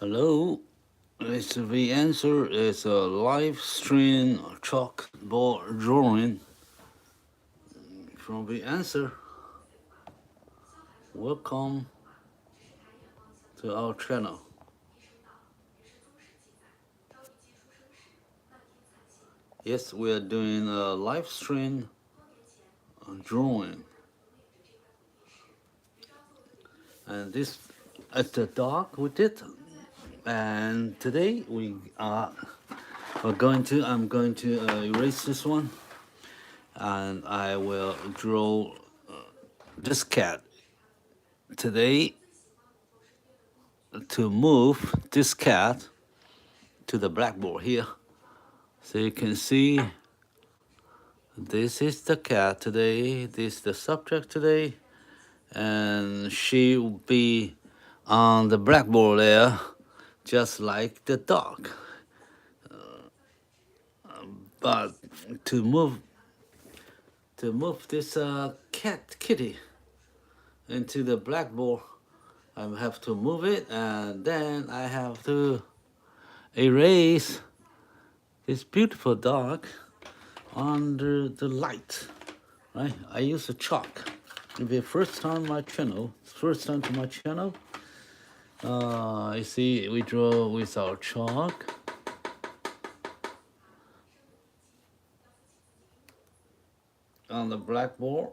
Hello, the answer is a live stream chalkboard drawing from the answer. Welcome to our channel. Yes, we are doing a live stream drawing, and this at the dark we did. And today I'm going to erase this one, and I will draw this cat today to move this cat to the blackboard here. So you can see this is the cat today, this is the subject today, and she will be on the blackboard there, just like the dog. But to move this kitty into the blackboard, I have to move it, and then I have to erase this beautiful dog under the light, right? I use a chalk. If it's first time to my channel, you see we draw with our chalk. On the blackboard.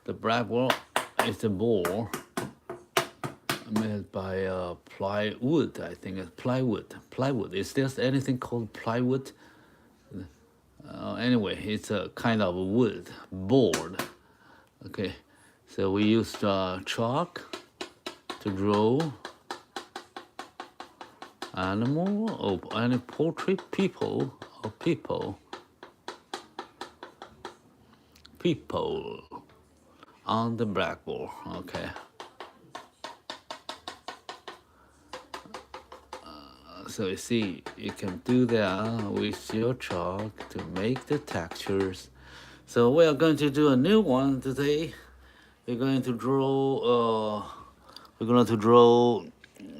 The blackboard is the board made by plywood. I think it's plywood. Plywood. Is there anything called plywood? Anyway, it's a kind of wood board. Okay, so we use chalk to draw animal or any portrait, people on the blackboard. Okay. So you see, you can do that with your chalk to make the textures. So we are going to do a new one today. We're going to draw.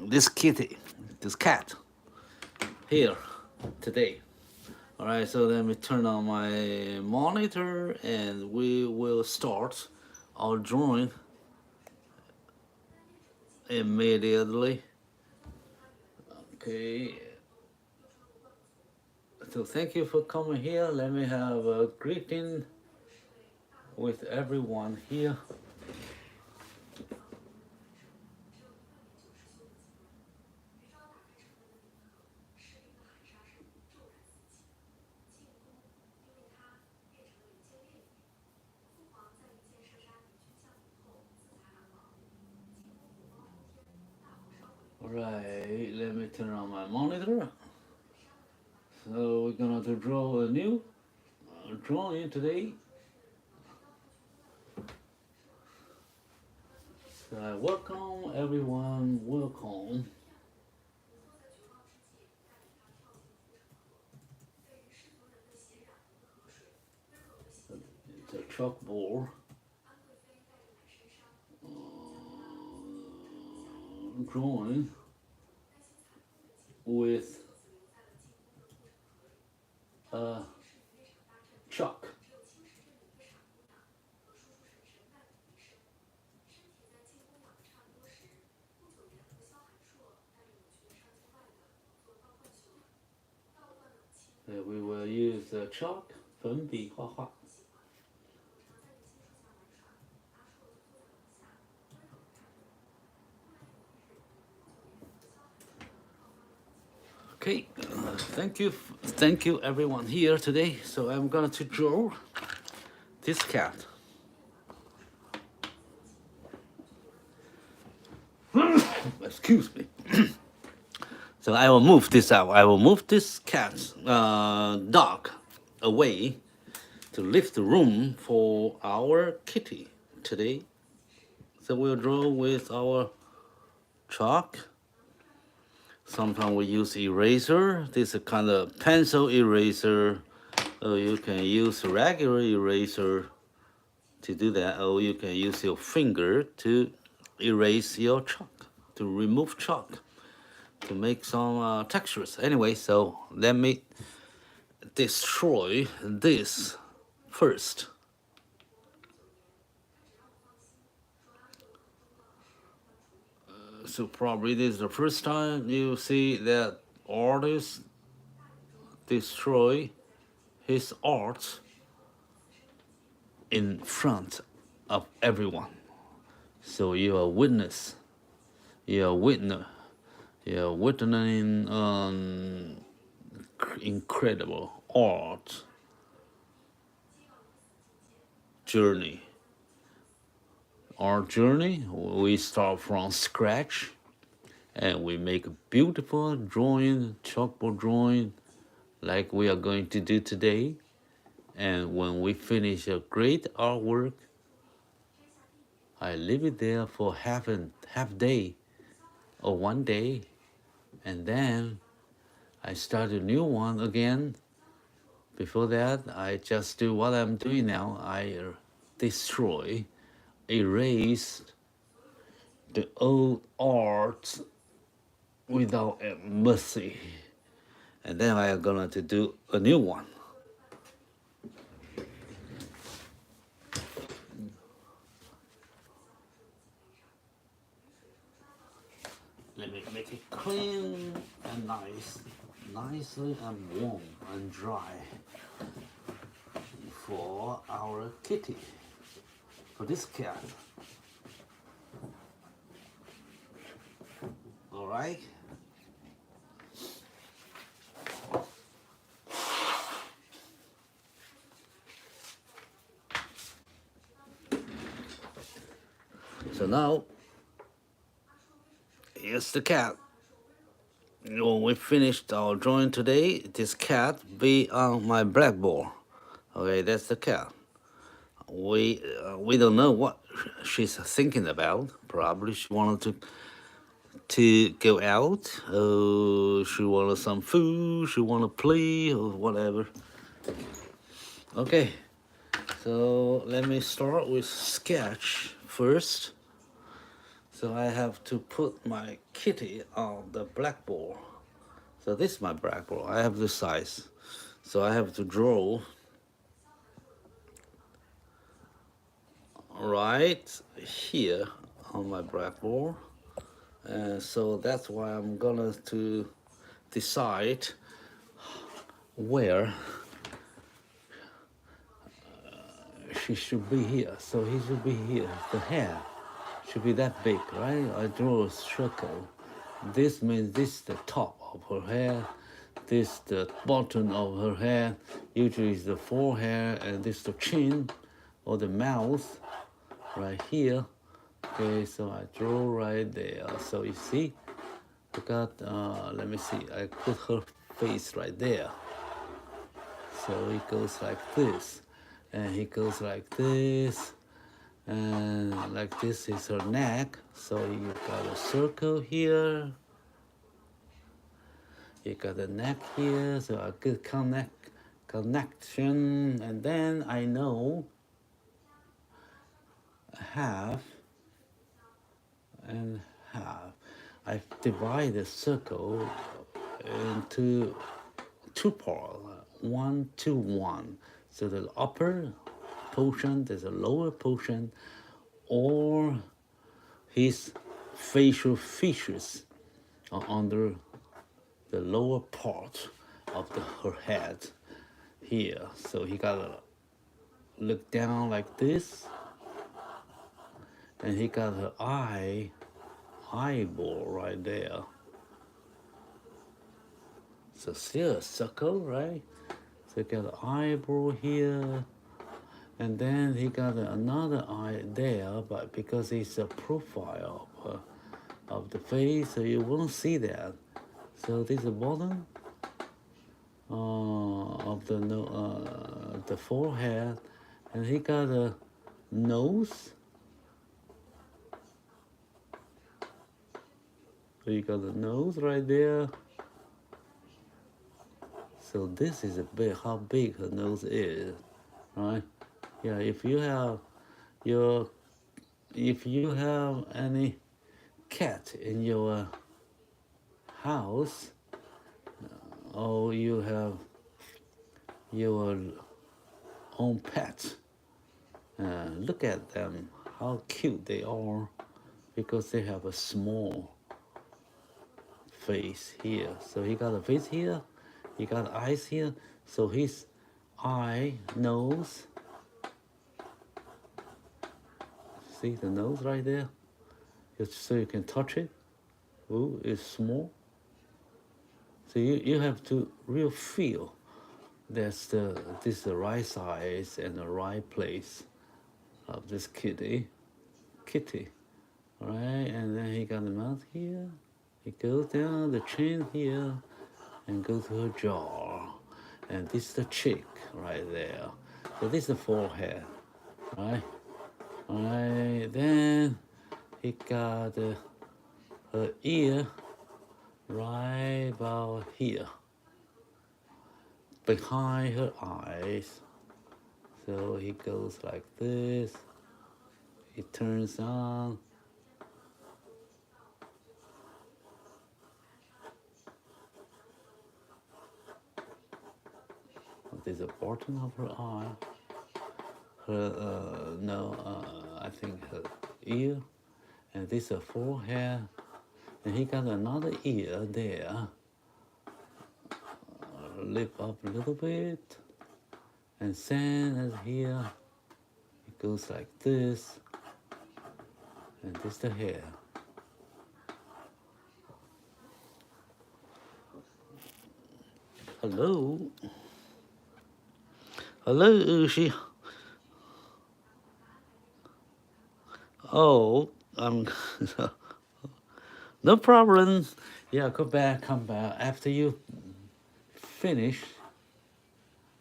This kitty, this cat, here today. All right. So let me turn on my monitor, and we will start our drawing immediately. Okay, so thank you for coming here. Let me have a greeting with everyone here. All right, let me turn on my monitor. So we're gonna to draw a new drawing today. So welcome everyone, welcome. It's a chalkboard. Drawing with chalk. We will use chalk 粉笔画画。Okay, thank you everyone here today. So I'm going to draw this cat. Excuse me. So I will move this out. I will move this cat's dog away to leave the room for our kitty today. So we'll draw with our chalk. Sometimes we use eraser. This is a kind of pencil eraser. So you can use regular eraser to do that, or you can use your finger to erase your chalk, to remove chalk, to make some textures. Anyway, so let me destroy this first. So probably this is the first time you see that artist destroy his art in front of everyone. So you're a witness. You're a witness. You're witnessing incredible art journey. Our journey, we start from scratch and we make a beautiful drawing, chalkboard drawing, like we are going to do today. And when we finish a great artwork, I leave it there for half day or 1 day, and then I start a new one again. Before that, I just do what I'm doing now. I destroy, erase the old art without mercy. And then I am gonna to do a new one. Let me make it clean and nice, nicely and warm and dry for our kitty, for this cat. All right. So now, here's the cat. When we finished our drawing today, this cat be on my blackboard. Okay, that's the cat. We don't know what she's thinking about. Probably she wanted to go out. She wanted some food. She wanted to play or whatever. Okay, so let me start with sketch first. So I have to put my kitty on the blackboard. So this is my blackboard. I have this size. So I have to draw right here on my blackboard. And so that's why I'm gonna to decide where she should be here. So he should be here. The hair should be that big, right? I draw a circle. This means this is the top of her hair. This the bottom of her hair. Usually it's the forehead, and this the chin or the mouth right here. Okay, so I draw right there. So you see, I got, let me see, I put her face right there. So it goes like this, and he goes like this, and like this is her neck. So you got a circle here, you got a neck here, so a good connection, and then I know half and half. I divide the circle into two parts, 1 to 1. So the upper portion, there's a lower portion, or his facial features are under the lower part of her head here. So he gotta look down like this, and he got her eyeball right there. So still a circle, right? So he got an eyeball here, and then he got another eye there, but because it's a profile of the face, so you won't see that. So this is the bottom of the forehead, and he got a nose. So you got the nose right there. So this is how big her nose is, right? Yeah, if you have your if you have any cat in your house, or you have your own pet, look at them, how cute they are, because they have a small face here. So he got a face here, he got eyes here, so his eye, nose, see the nose right there? So you can touch it. Ooh, it's small. So you have to real feel this is the right size and the right place of this kitty. Right, and then he got the mouth here. It goes down the chin here and goes to her jaw. And this is the cheek right there. So this is the forehead, right? Right, then he got her ear right about here, behind her eyes. So he goes like this. He turns on. There's a bottom of her eye. Her no, I think her ear, and this is her forehead, and he got another ear there. Lift up a little bit, and same as here. It goes like this, and this is the hair. Hello. Hello, Ushi. Oh, no problem. Yeah, come back. After you finish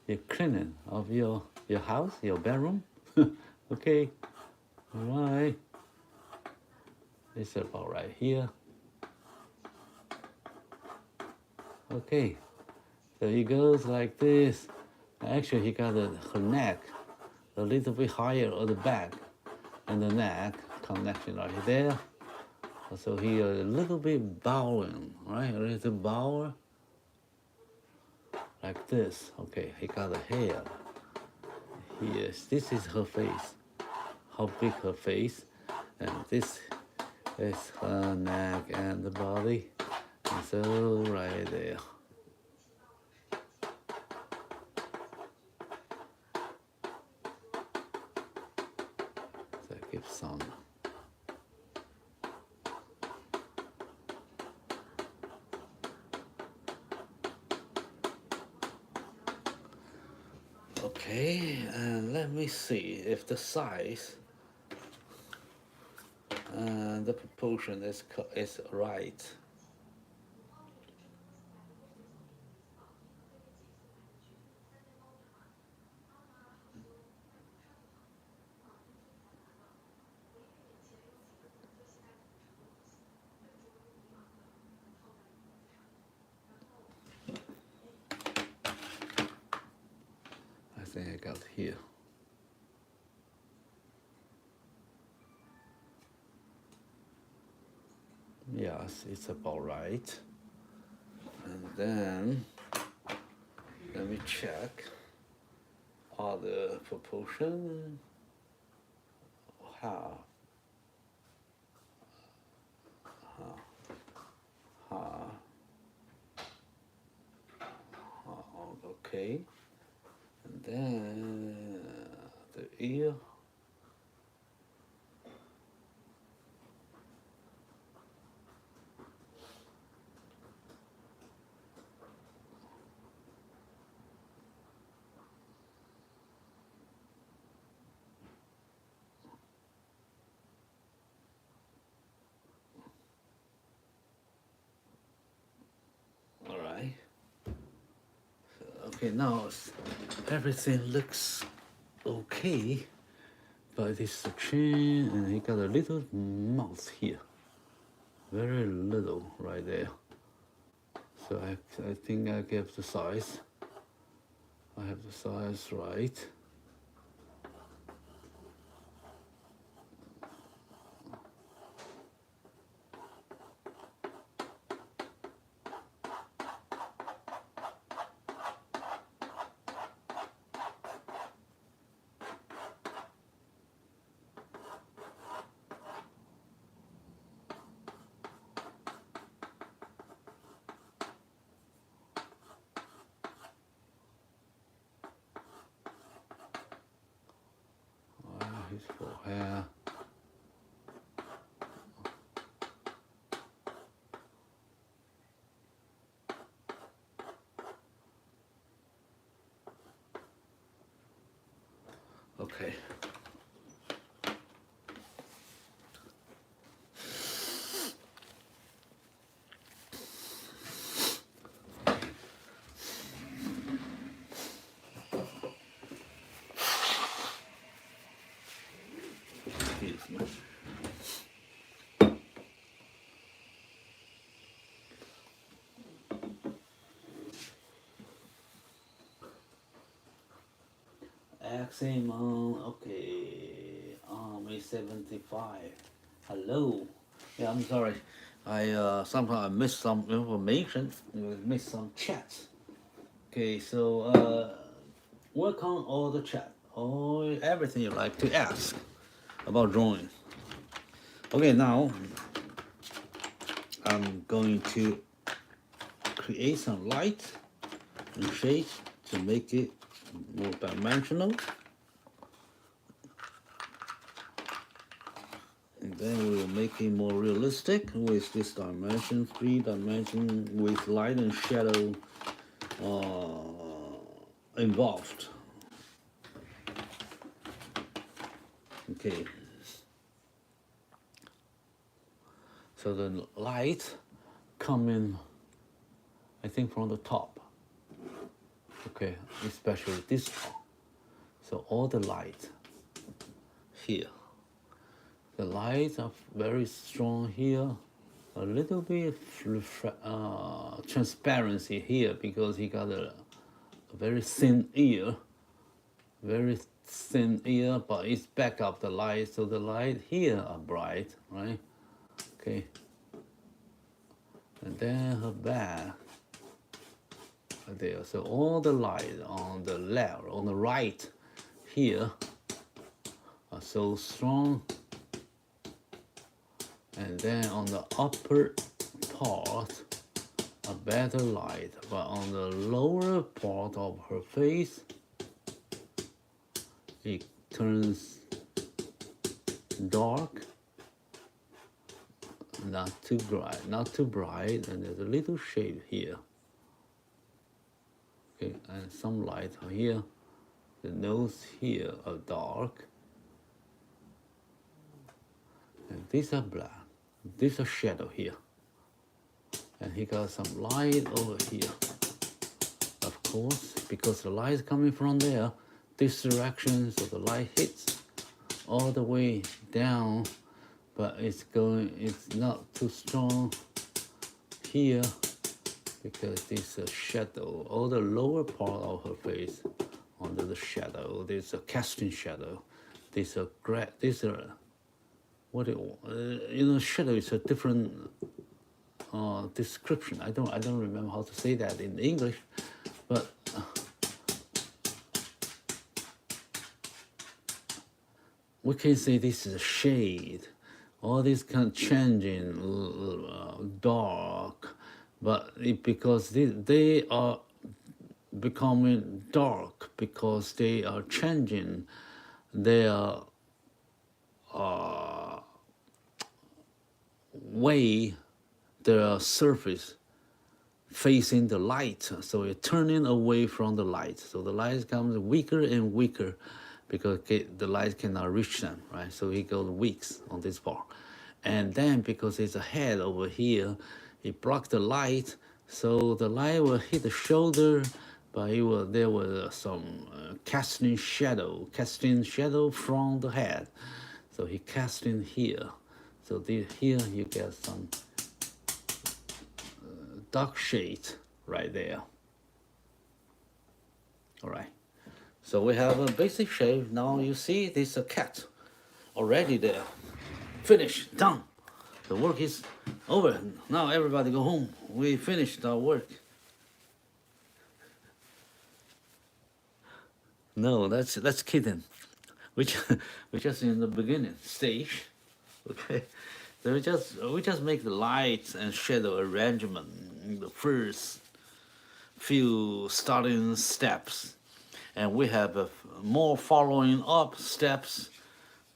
the cleaning of your house, your bedroom. Okay, all right. It's about right here. Okay, so he goes like this. Actually, he got her neck a little bit higher on the back, and the neck connection right there. So he a little bit bowing, right? A little bow, like this. Okay, he got a hair. Yes, this is her face. How big her face, and this is her neck and the body. And so right there. So give some. Okay, and let me see if the size and the proportion is right. I think I got here. Yes, it's about right. And then let me check other proportion. How? Okay. And then the ear. All right. Okay, now everything looks okay, but it's the chin, and he got a little mouth here, very little right there. So I think I gave the size. I have the size right. his forehead. Okay. Excuse me. Aximon, okay, Army 75. Hello. Yeah, I'm sorry. I somehow I missed some information. Missed some chats. Okay, so welcome all the chat, all everything you like to ask about drawing. Okay, now I'm going to create some light and shade to make it more dimensional. And then we will make it more realistic with this dimension, 3 dimension with light and shadow involved. Okay. So the light coming, I think, from the top. Okay, especially this part. So all the light here. The lights are very strong here. A little bit transparency here because he got a very thin ear. Very thin ear, but it's back up the light, so the light here are bright, right? Okay. And then her back there. So all the light on the left, on the right here are so strong. And then on the upper part, a better light. But on the lower part of her face, it turns dark, not too bright, and there's a little shade here. Okay, and some light here. The nose here are dark, and these are black. These are shadow here, and he got some light over here. Of course, because the light is coming from there, this direction, so the light hits all the way down, but it's not too strong here because this is a shadow. All the lower part of her face under the shadow. There's a casting shadow. There's a shadow is a different description. I don't remember how to say that in English, but we can say this is a shade. All this kind of changing dark, but because they are becoming dark because they are changing their way, their surface facing the light. So you're turning away from the light. So the light becomes weaker and weaker because the light cannot reach them, right? So it goes weak on this part. And then because it's a head over here, it blocks the light, so the light will hit the shoulder, but there was some casting shadow from the head. So he casting here. So here you get some dark shade right there. All right. So we have a basic shape. Now you see this a cat already there. Finished, done. The work is over. Now everybody go home. We finished our work. No, that's kidding. We're just in the beginning stage. Okay. So we just make the lights and shadow arrangement in the first few starting steps. And we have more following up steps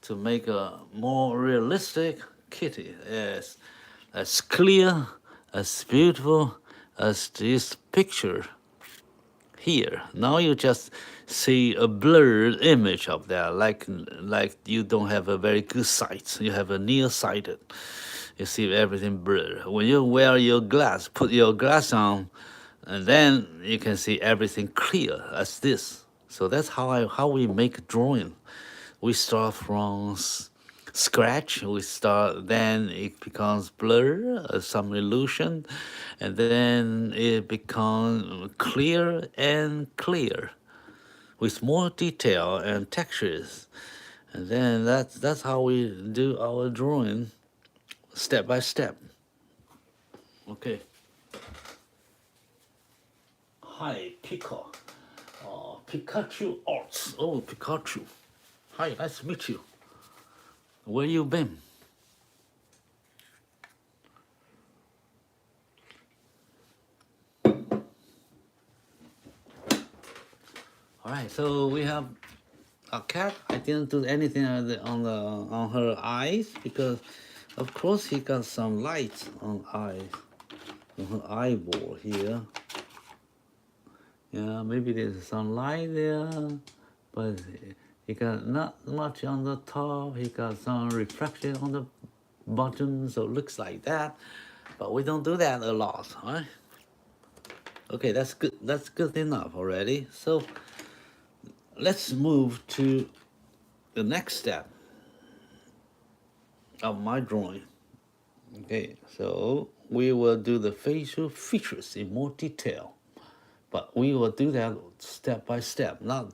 to make a more realistic kitty, as clear, as beautiful as this picture here. Now you just see a blurred image of that, like you don't have a very good sight. You have a nearsighted. You see everything blurred. When you wear your glass, put your glass on, and then you can see everything clear as this. So that's how we make a drawing. We start from scratch. Then it becomes blur, some illusion, and then it becomes clear and clear, with more detail and textures. And then that's how we do our drawing, step by step. Okay. Hi, Pikachu Arts. Oh, Pikachu. Hi, nice to meet you. Where you been? All right, so we have a cat. I didn't do anything on her eyes because, of course, he got some light on eyes, on her eyeball here. Yeah, maybe there's some light there, but he got not much on the top. He got some reflection on the bottom, so it looks like that. But we don't do that a lot, right? Okay, that's good. That's good enough already. So let's move to the next step of my drawing. Okay, so we will do the facial features in more detail, but we will do that step by step, not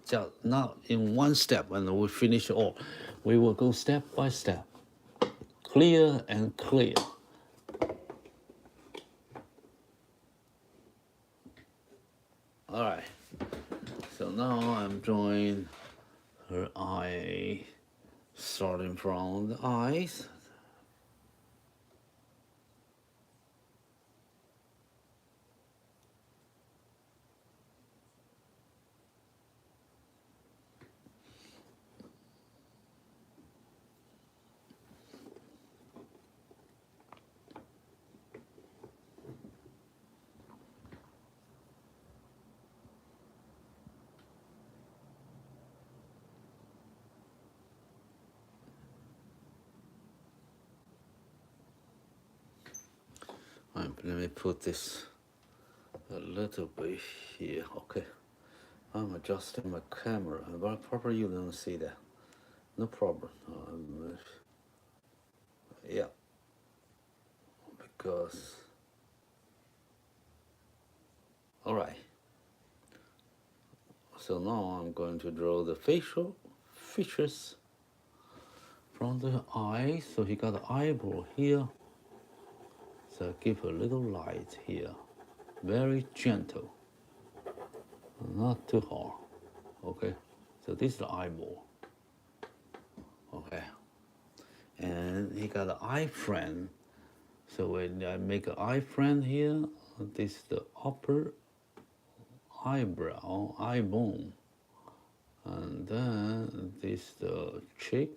in one step when we finish all. We will go step by step, clear and clear. All right, so now I'm drawing her eye, starting from the eyes. Let me put this a little bit here. Okay, I'm adjusting my camera, but probably you don't see that. No problem. Yeah, because all right. So now I'm going to draw the facial features from the eyes. So he got the eyebrow here. So give a little light here, very gentle, not too hard. Okay, so this is the eyeball. Okay, and he got an eye friend. So when I make an eye friend here, this is the upper eyebrow, eye bone, and then this is the cheek,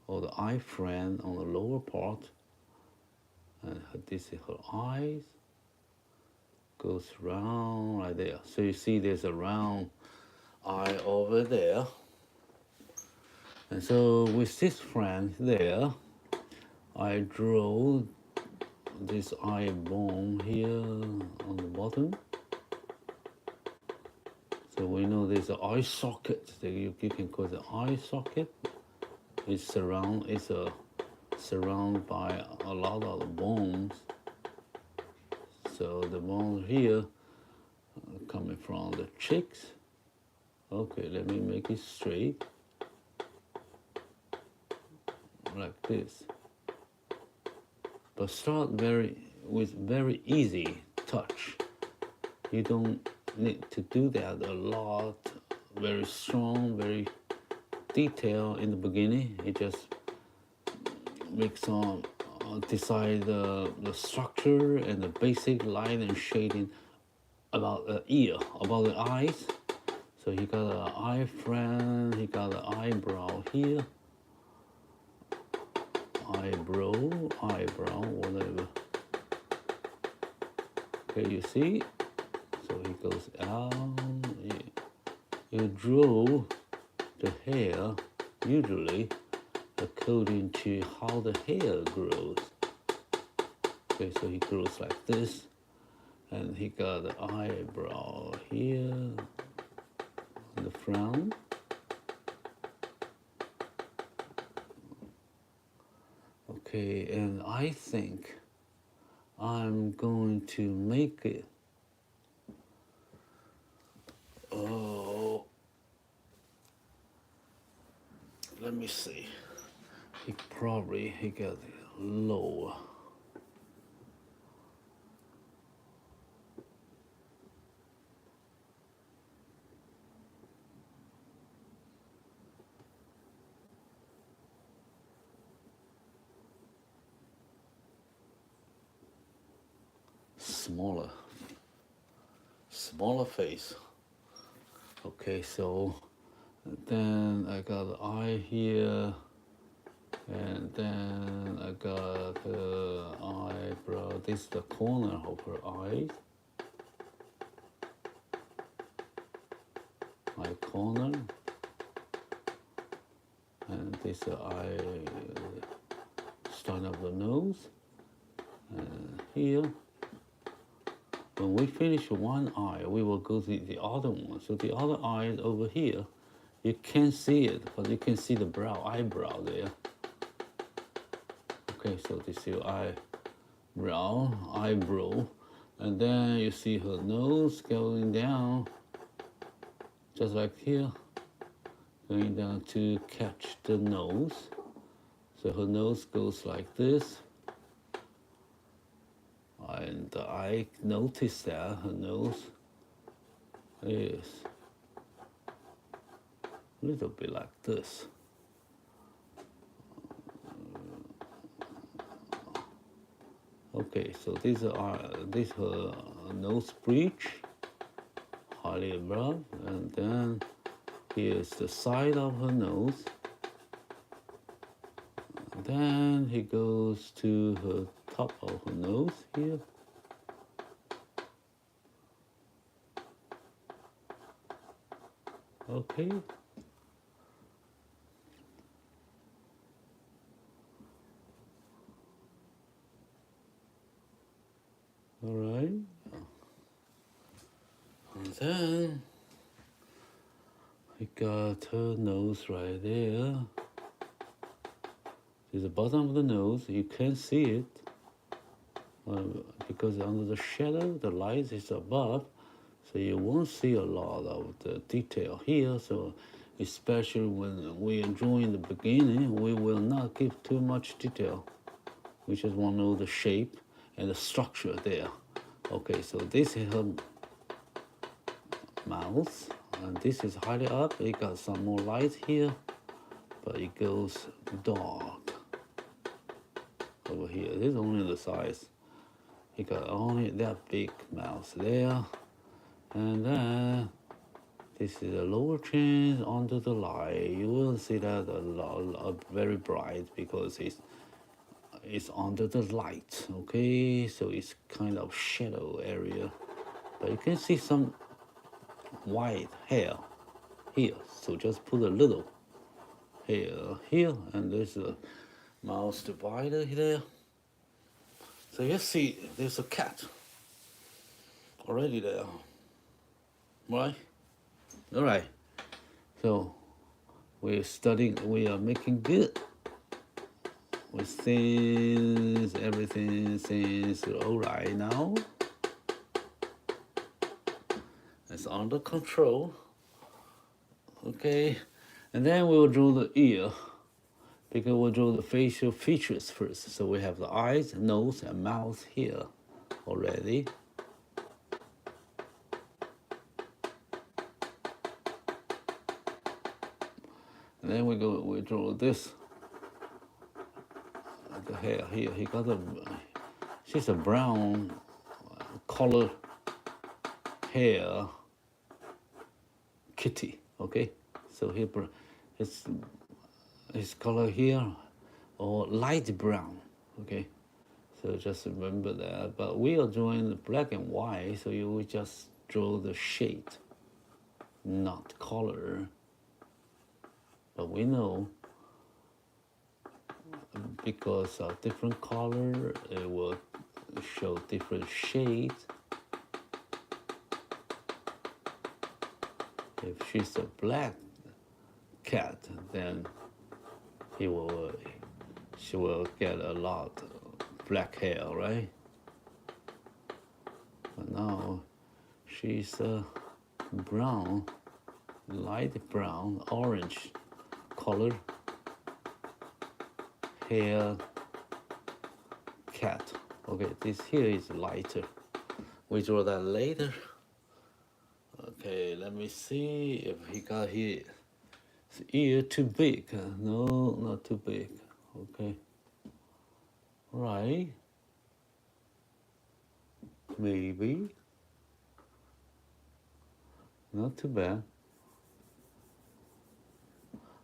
or the eye friend on the lower part, and this is her eyes, goes round right there. So you see there's a round eye over there. And so with this friend there, I draw this eye bone here on the bottom. So we know there's an eye socket that you can call the eye socket. It's surrounded by a lot of bones. So the bones here coming from the cheeks. Okay, let me make it straight, like this. But start with very easy touch. You don't need to do that a lot, very strong, very detailed in the beginning. You just make some, decide the structure and the basic light and shading about the ear, about the eyes. So he got an eye frame, he got an eyebrow here. Eyebrow, whatever. Okay, you see? So he goes out. You draw the hair usually according to how the hair grows. Okay, so he grows like this, and he got the eyebrow here, the frown. Okay, and I think I'm going to make it. Oh, let me see. He got it lower. Smaller face. Okay, so then I got the eye here, and then I got her eyebrow. This is the corner of her eye. Eye corner. And this eye, start of the nose. And here. When we finish one eye, we will go to the other one. So the other eye is over here. You can't see it, but you can see the eyebrow there. Okay, so this is your eyebrow. And then you see her nose going down, just like here, going down to catch the nose. So her nose goes like this. And I noticed that her nose is a little bit like this. Okay, so this her nose bridge, highly above, and then here's the side of her nose. And then he goes to her top of her nose here. Okay. All right. And then I got her nose right there. There's the bottom of the nose. You can't see it because under the shadow, the light is above. So you won't see a lot of the detail here. So especially when we are drawing the beginning, we will not give too much detail. We just want to know the shape and the structure there. Okay, so this is her mouth, and this is highly up. It got some more light here, but it goes dark over here. This is only the size. He got only that big mouth there. And then this is the lower chin under the light. You will see that very bright because it's under the light. Okay, so it's kind of shadow area, but you can see some white hair here. So just put a little hair here, and there's a mouse divider there. So you see, there's a cat already there. Right? All right. So we are making good with things, everything seems all right now. It's under control. Okay. And then we'll draw the ear, because we'll draw the facial features first. So we have the eyes, nose, and mouth here already. And then we draw this. The hair here. She's a brown color hair kitty. Okay, so here his color here, or light brown. Okay, so just remember that. But we are drawing the black and white, so you will just draw the shade, not color. But we know because of different color, it will show different shades. If she's a black cat, then she will get a lot of black hair, right? But now she's a brown, light brown, orange color hair cat. Okay, this here is lighter. We draw that later. Okay, let me see if he got his ear too big. No, not too big. Okay. Right. Maybe. Not too bad.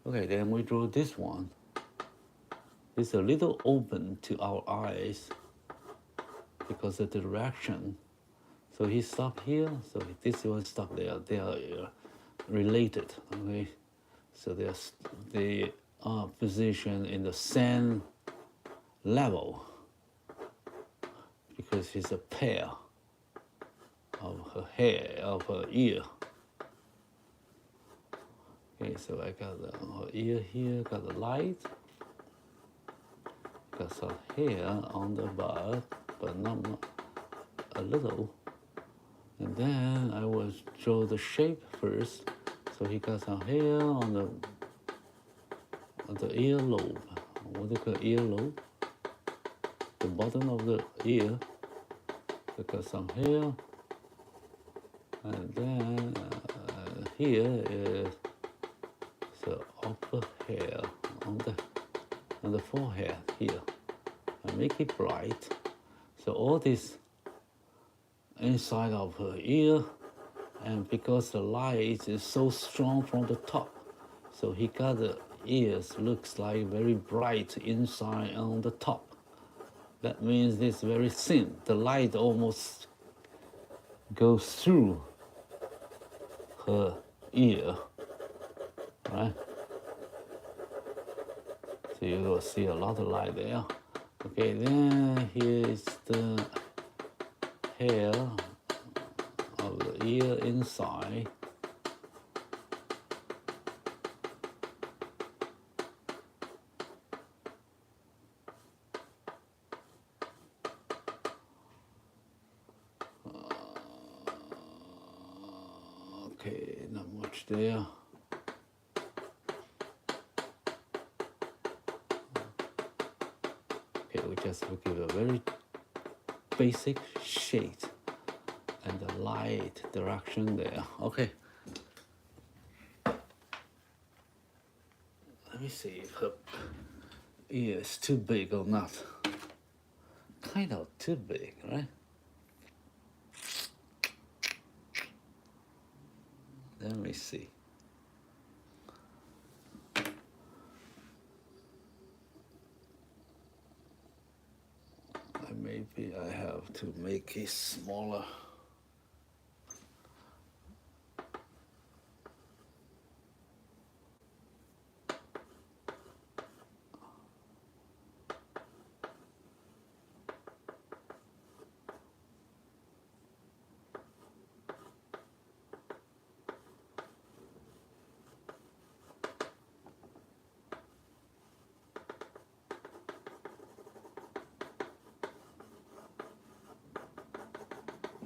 Okay, then we draw this one. It's a little open to our eyes because of the direction. So he stopped here, so this one stopped there. They are related, okay? So they are positioned in the same level because it's a pair of her hair, of her ear. Okay, so I got her ear here, got the light, got some hair on the butt, but not a little. And then I will draw the shape first. So he got some hair on the earlobe. What do you call earlobe? The bottom of the ear. He got some hair. And then here is the upper hair on the forehead here. I make it bright. So all this inside of her ear, and because the light is so strong from the top, so he got the ears looks like very bright inside on the top. That means it's very thin. The light almost goes through her ear, right? So you will see a lot of light there. Okay, then here's the hair of the ear inside. Okay, not much there. Okay, we just will give a very basic shade and the light direction there. Okay. Let me see if her ear is too big or not. Kind of too big, right? Let me see. Maybe I have to make it smaller.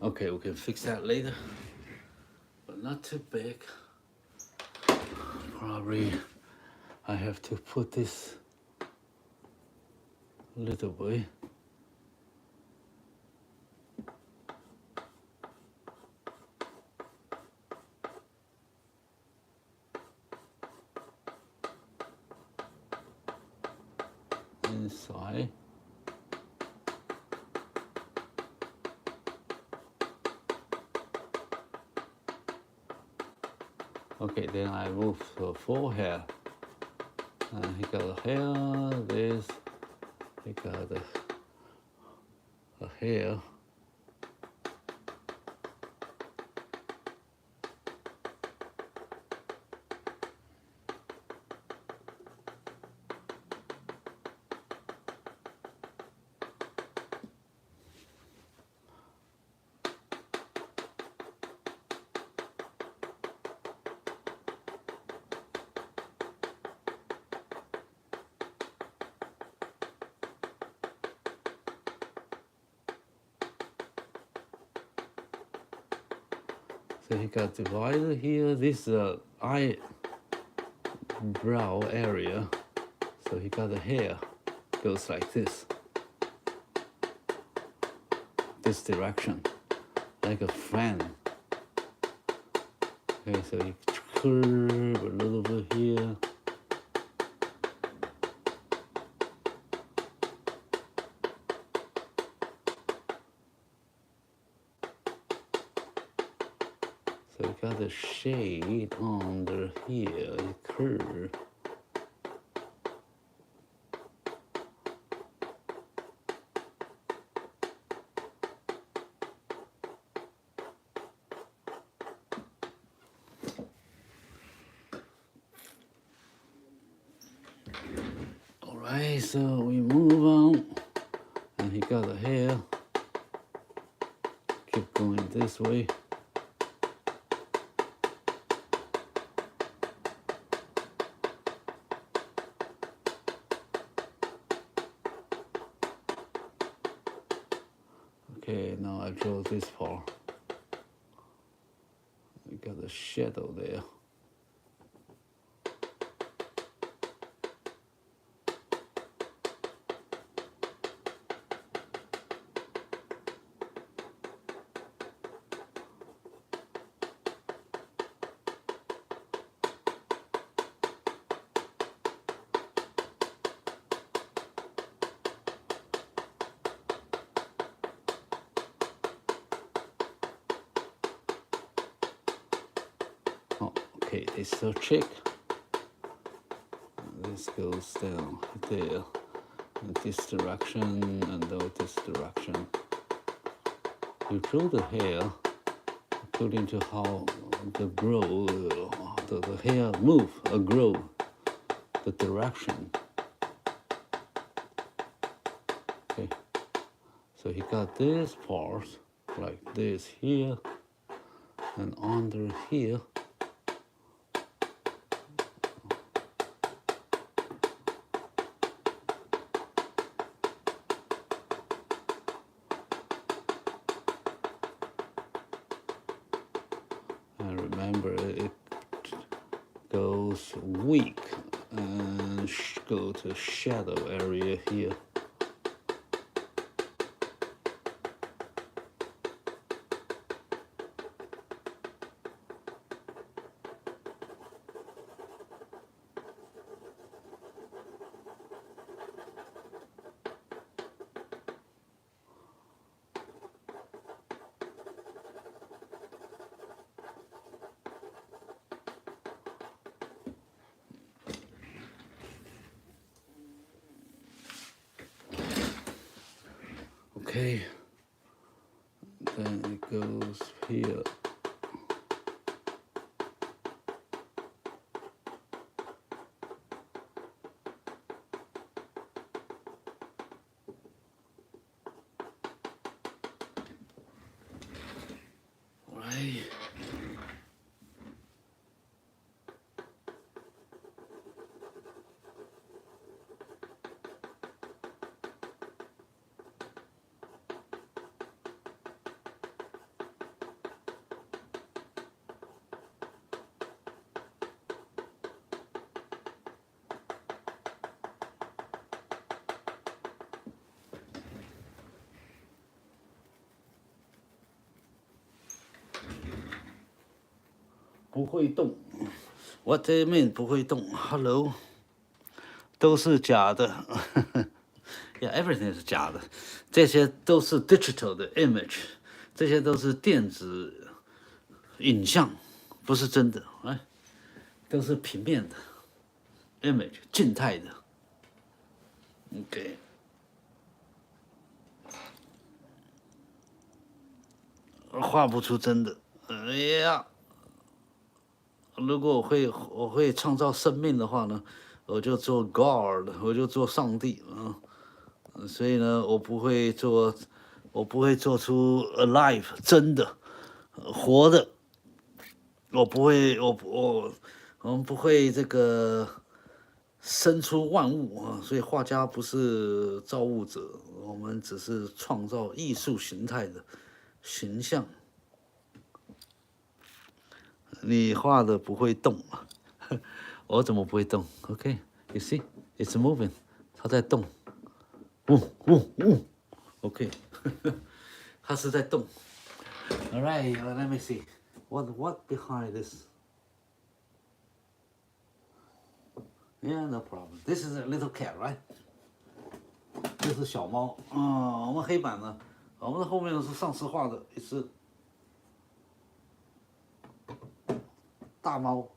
Okay, we can fix that later, but not too big. Probably I have to put this a little bit. Inside. Okay, then I move the forehead. He got the hair, this, he got the hair. So he got divided here. This eyebrow area. So he got the hair goes like this direction, like a fan. Okay, so he curve a little bit here. So we got the shade under here, a curve. Alright, so we move on. And he got the hair. Keep going this way. Okay, now I draw this part. We got the shadow there. Oh, okay, this is a check. This goes down there, in this direction and this direction. You draw the hair according to how the grow, the hair move or grow, the direction. Okay, so he got this part like this here and under here. And remember, it goes weak and go to shadow area here. Okay, then it goes here. Right.不会动 ，What do you mean 不会动 ？Hello， 都是假的，Yeah, everything 是假的，这些都是 digital 的 image， 这些都是电子影像，不是真的，哎。都是平面的 image 静态的 ，OK。画不出真的，哎呀！如果我会创造生命的话呢，我就做 God， 我就做上帝啊。所以呢，我不会做出 alive 真的活的，我不会，我们不会这个生出万物啊。所以画家不是造物者，我们只是创造艺术形态的形象。你画的不会动啊，我怎么不会动 ？OK，you see, it's moving， 它在动，OK， 它是在动。All right, let me see, what behind this? Yeah, no problem. This is a little cat, right? 这是小猫啊。我们黑板呢，我们的后面是上次画的一只大猫，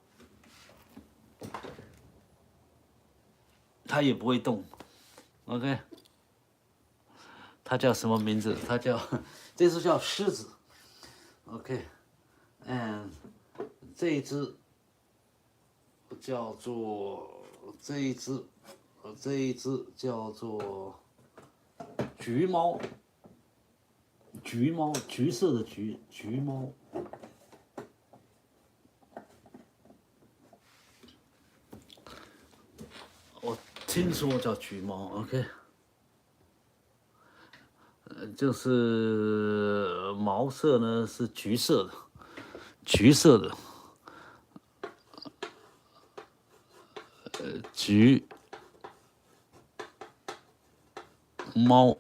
它也不会动 ，OK。它叫什么名字？它叫这只叫狮子 ，OK。And 这一只叫做这一只叫做橘猫，橘色的橘猫。我听说叫橘猫 ，OK。就是毛色呢是橘色的，橘猫。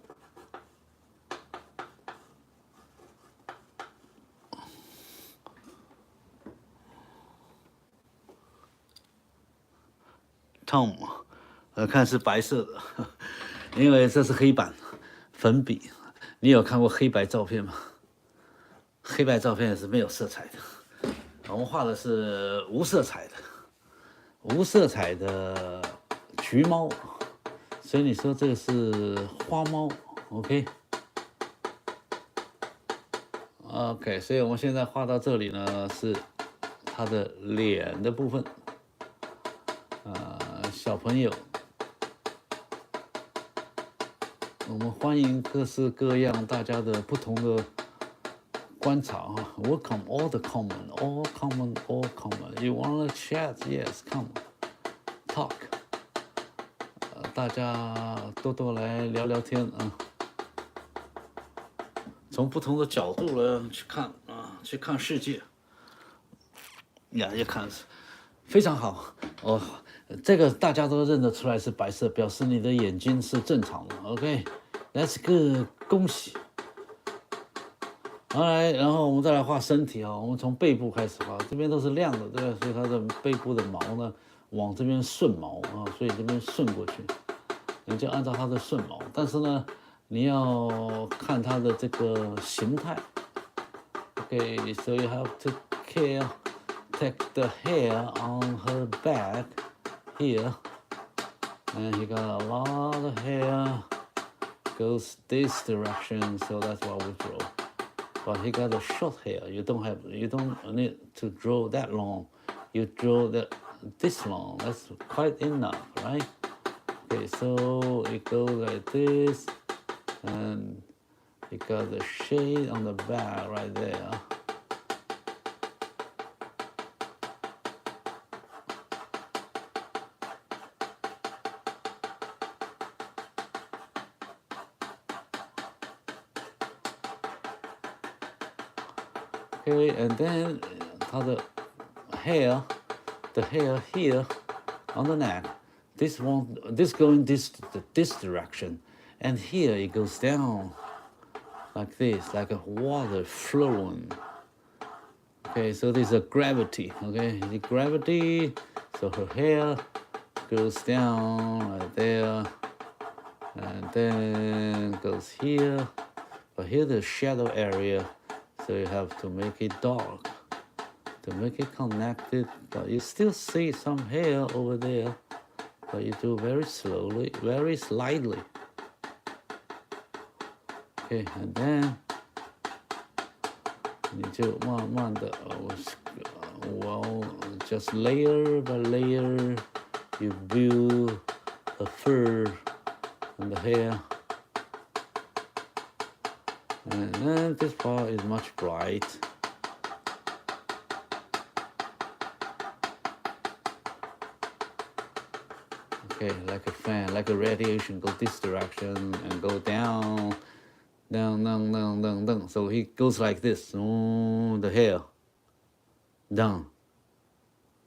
Tom， 看是白色的，因为这是黑板粉笔。你有看过黑白照片吗？黑白照片是没有色彩的，我们画的是无色彩的橘猫，所以你说这个是花猫 ，OK， 所以我们现在画到这里呢是它的脸的部分，小朋友。我们欢迎各式各样大家的不同的观察哈。Welcome all the common, all common, all common. You wanna chat? Yes, come, talk. 大家多来聊聊天啊，从不同的角度呢去看啊，去看世界。也看非常好哦。这个大家都认得出来是白色，表示你的眼睛是正常的。OK，That's good， 恭喜。好来，然后我们再来画身体啊。我们从背部开始画，这边都是亮的，对吧？所以它的背部的毛呢，往这边顺毛啊，所以这边顺过去，你就按照它的顺毛。但是呢，你要看它的这个形态。OK，so you have to take the hair on her back here, and he got a lot of hair goes this direction, so that's what we draw. But he got a short hair. You don't need to draw that long. You draw this long. That's quite enough, right? Okay, so it goes like this, and you got the shade on the back right there. Okay, and then the hair here on the neck, this going this direction, and here it goes down like this, like a water flowing. Okay, so there's a gravity. Okay, the gravity. So her hair goes down right there, and then goes here. But here the shadow area. So you have to make it dark. to make it connected, but you still see some hair over there, but you do very slowly, very slightly. Okay, and then 你就慢慢的 well, just layer by layer, you build the fur and the hair. And then this part is much bright. Okay, like a fan, like a radiation, go this direction and go down, down, down, down, down, down. So he goes like this, the hair, down,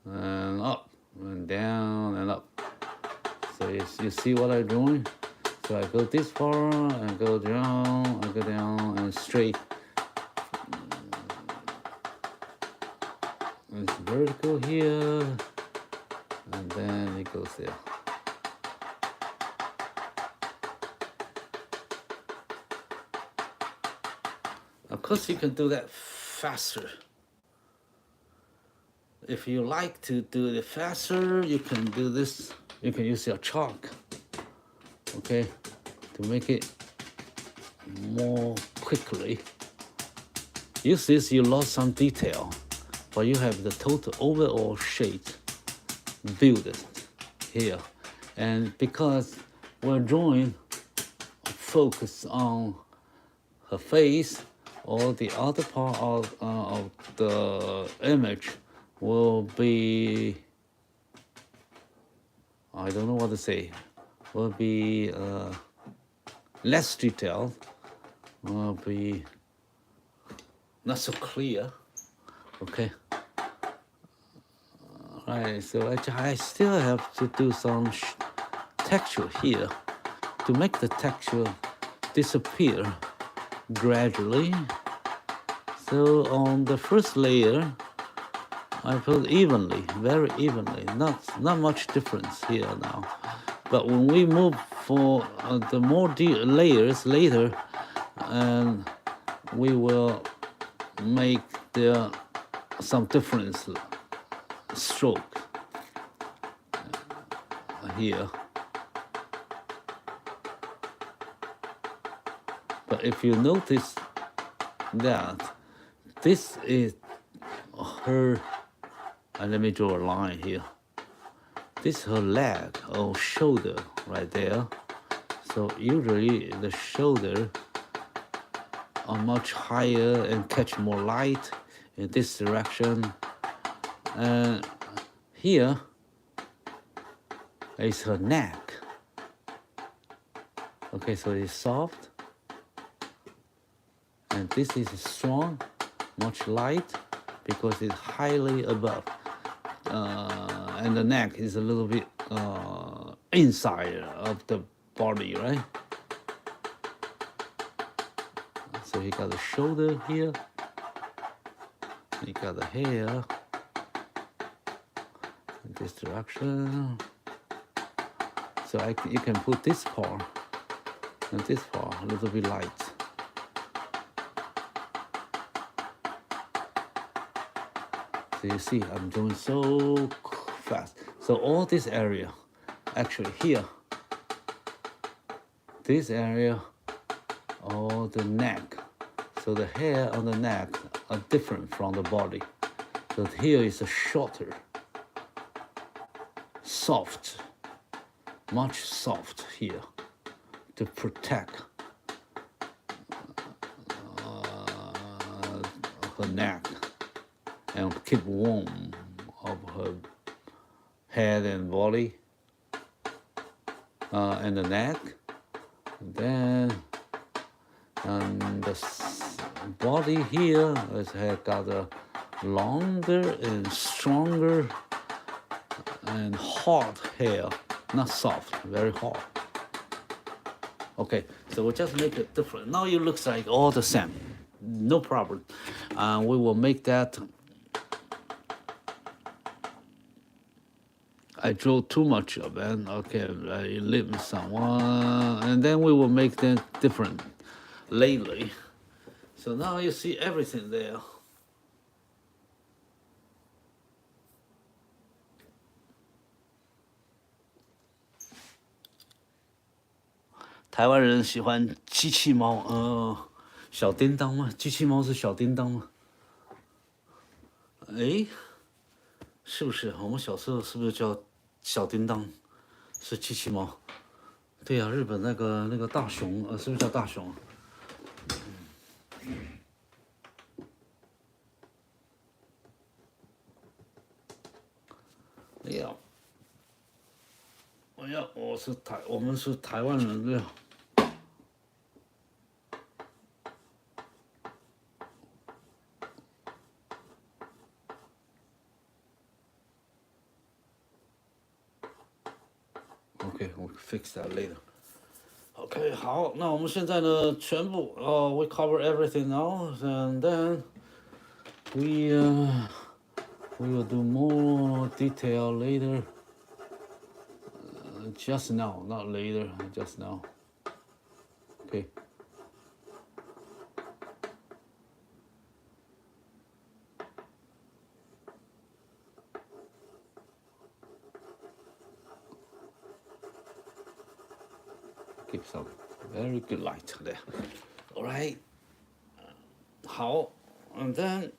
and up, and down, and up. So you see what I'm doing? So I go this far, and go down, and straight. It's vertical here, and then it goes there. Of course, you can do that faster. If you like to do it faster, you can do this. You can use your chalk, okay, to make it more quickly. Use this, you lost some detail, but you have the total overall shape built here. And because we're drawing focus on her face, or the other part of the image will be, I don't know what to say, will be less detailed, will be not so clear, okay? Alright, so I still have to do some texture here to make the texture disappear gradually. So on the first layer, I put evenly, very evenly, not much difference here now. But when we move for the more layers later, and we will make there some difference stroke here. But if you notice that this is her, and let me draw a line here. This is her leg or shoulder right there. So usually the shoulder are much higher and catch more light in this direction. And here is her neck. Okay, so it's soft. And this is strong, much light, because it's highly above. And the neck is a little bit inside of the body, right? So he got the shoulder here. He got the hair in this direction. So you can put this part and this part a little bit light. So you see, I'm doing so fast. So all this area, actually here, this area, or the neck. So the hair on the neck are different from the body. So here is a shorter, soft, much soft here to protect her neck and keep warm of her head and body and the neck. And then the body here has got a longer and stronger and hard hair, not soft, very hard. Okay, so we'll just make it different. Now it looks like all the same, no problem. We will make that. I drew too much of it. Okay, leave me some. And then we will make them different lately. So now you see everything there. 台湾人喜欢机器猫，小叮当吗？机器猫是小叮当吗？哎，是不是？我们小时候是不是叫小叮当？是机器猫？对呀、日本那个大熊，是不是叫大熊？哎呀，哎呀，我们是台湾人对呀。Okay, we'll fix that later. OK， 好，那我们现在呢，全部we cover everything now, and then we will do more detail later. Just now, not later, just now. OK。Give some very good light there. All right. 好，and then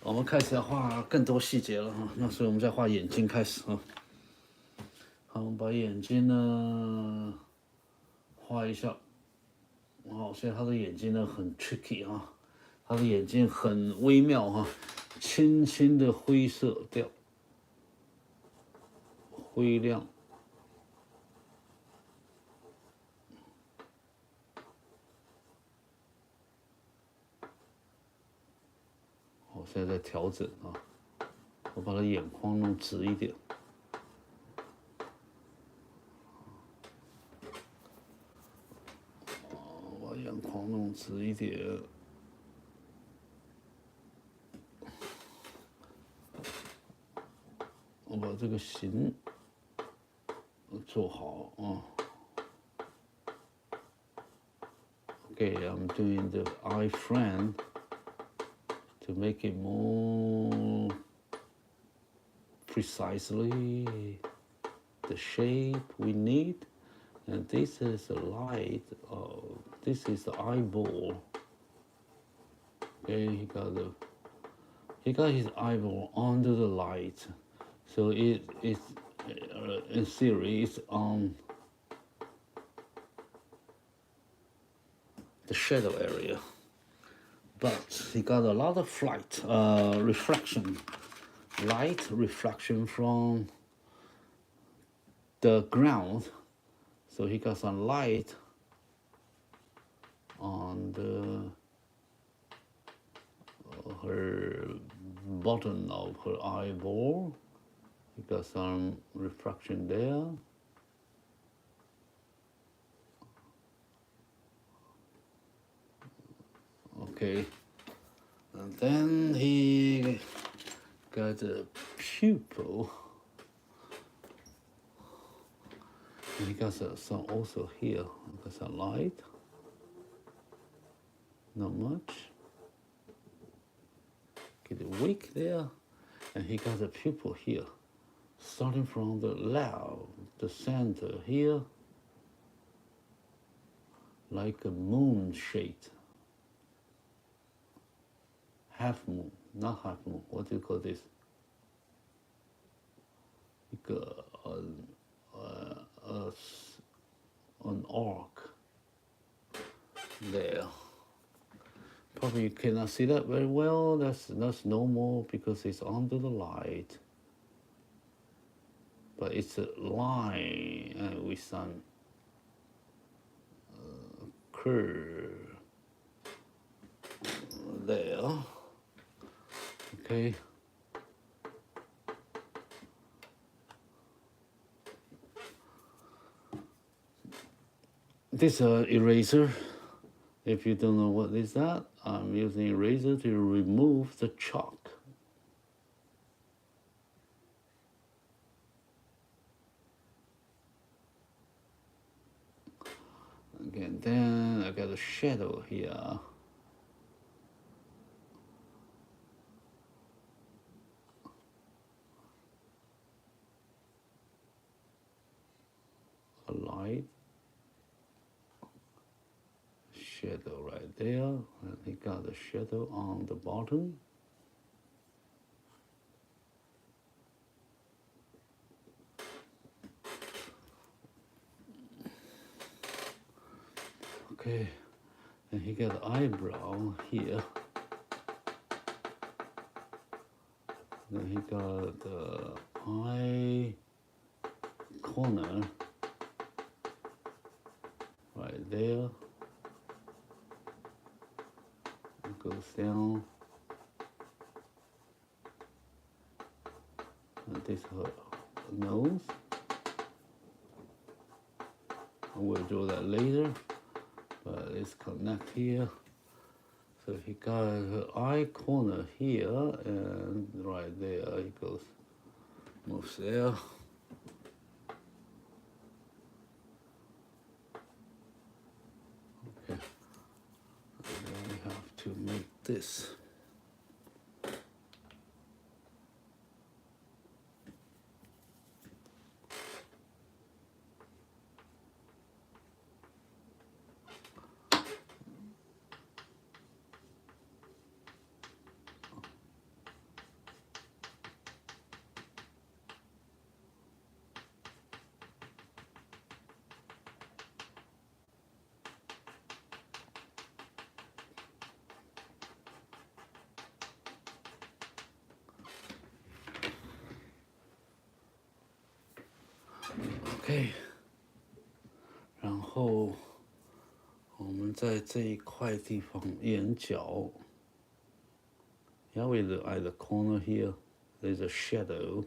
我们开始要画更多细节了哈。那所以我们再画眼睛开始哈。好，我们把眼睛呢画一下。哦，所以他的眼睛呢很 tricky 啊，他的眼睛很微妙哈，轻轻的灰色调，灰亮。我现在在调整啊，我把他眼眶弄直一点。我把眼眶弄直一点。我把这个形做好啊。Okay, I'm doing the eye frame to make it more precisely the shape we need. And this is the light. This is the eyeball. Okay, he got his eyeball under the light, so it's in theory it's on the shadow area, but he got a lot of reflection, light reflection from the ground, so he got some light on her bottom of her eyeball. He got some reflection there. Okay, and then he got a pupil. And he got some also here. Got some light. Not much. Get a wick there, and he got a pupil here, starting from the left, the center here, like a moon shape. Half moon, not half moon. What do you call this? Like an arc there. Probably you cannot see that very well. That's normal because it's under the light. But it's a line with some curve there. Okay. This eraser. If you don't know what is that, I'm using eraser to remove the chalk. Again, then I got a shadow here. A light shadow right there, and he got a shadow on the bottom. Okay, and he got an eyebrow here. Then he got the eye corner right there. It goes down. And this is her nose. I will draw that later, but let's connect here. So he got her eye corner here, and right there he goes, moves there. Okay, and then we have to make this. OK， 然后我们在这一块地方眼角 ，yeah, at the corner here, there's a shadow.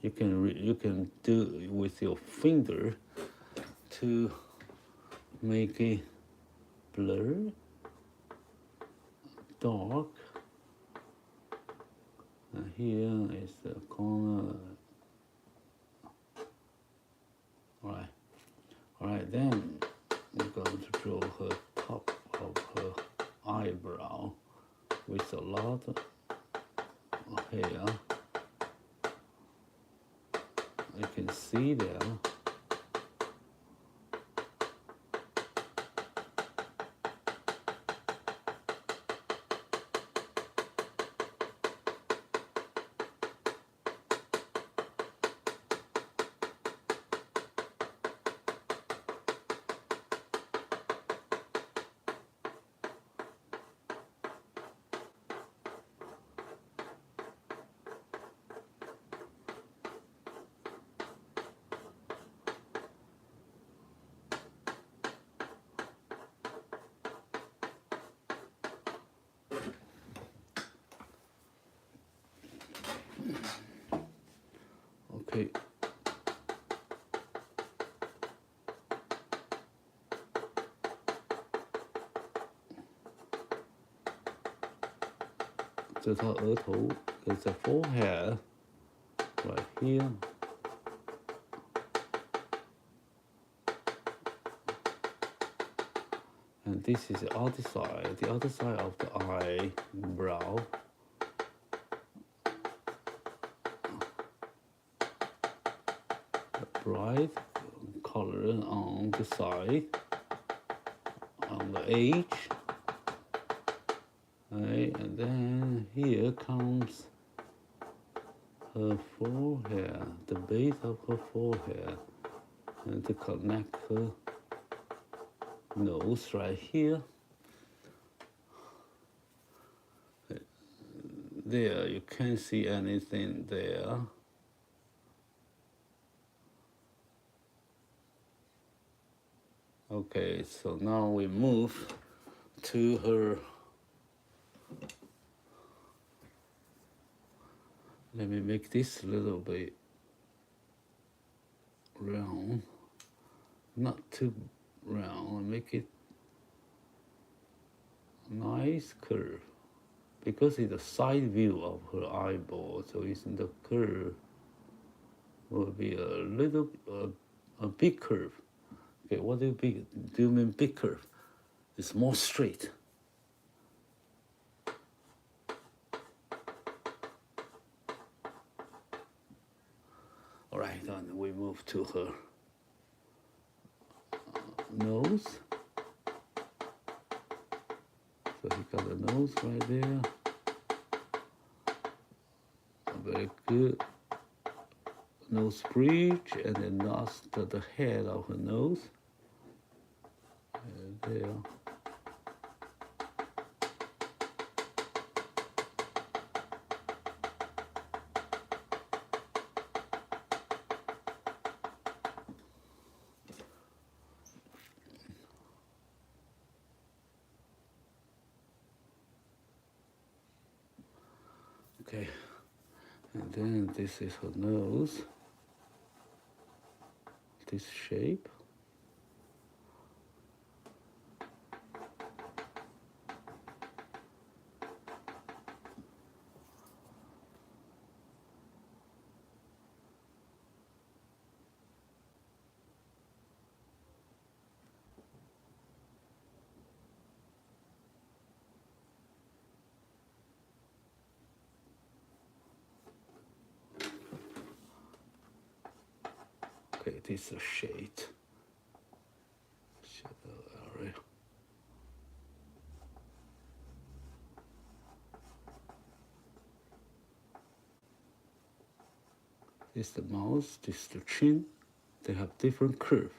You can do it with your finger to make it blur, dark. And here is the corner. Alright, then we're going to draw her top of her eyebrow with a lot of hair. You can see there. Okay. There's her 额头 there's a forehead right here. And this is the other side of the eyebrow. Bright color on the side, on the edge. Right, and then here comes her forehead, the base of her forehead, and to connect her nose right here. There, you can't see anything there. Okay, so now we move to her. Let me make this a little bit round, not too round, make it nice curve, because it's a side view of her eyeball, so it's the curve will be a big curve. Okay, what do you mean big curve? It's more straight. All right, then we move to her nose. So he got the nose right there. Very good. Nose bridge, and then that's the head of her nose. And there. Okay, and then this is her nose, this shape. Okay, this is a shade. Shadow area. This is the mouth, this is the chin. They have different curve.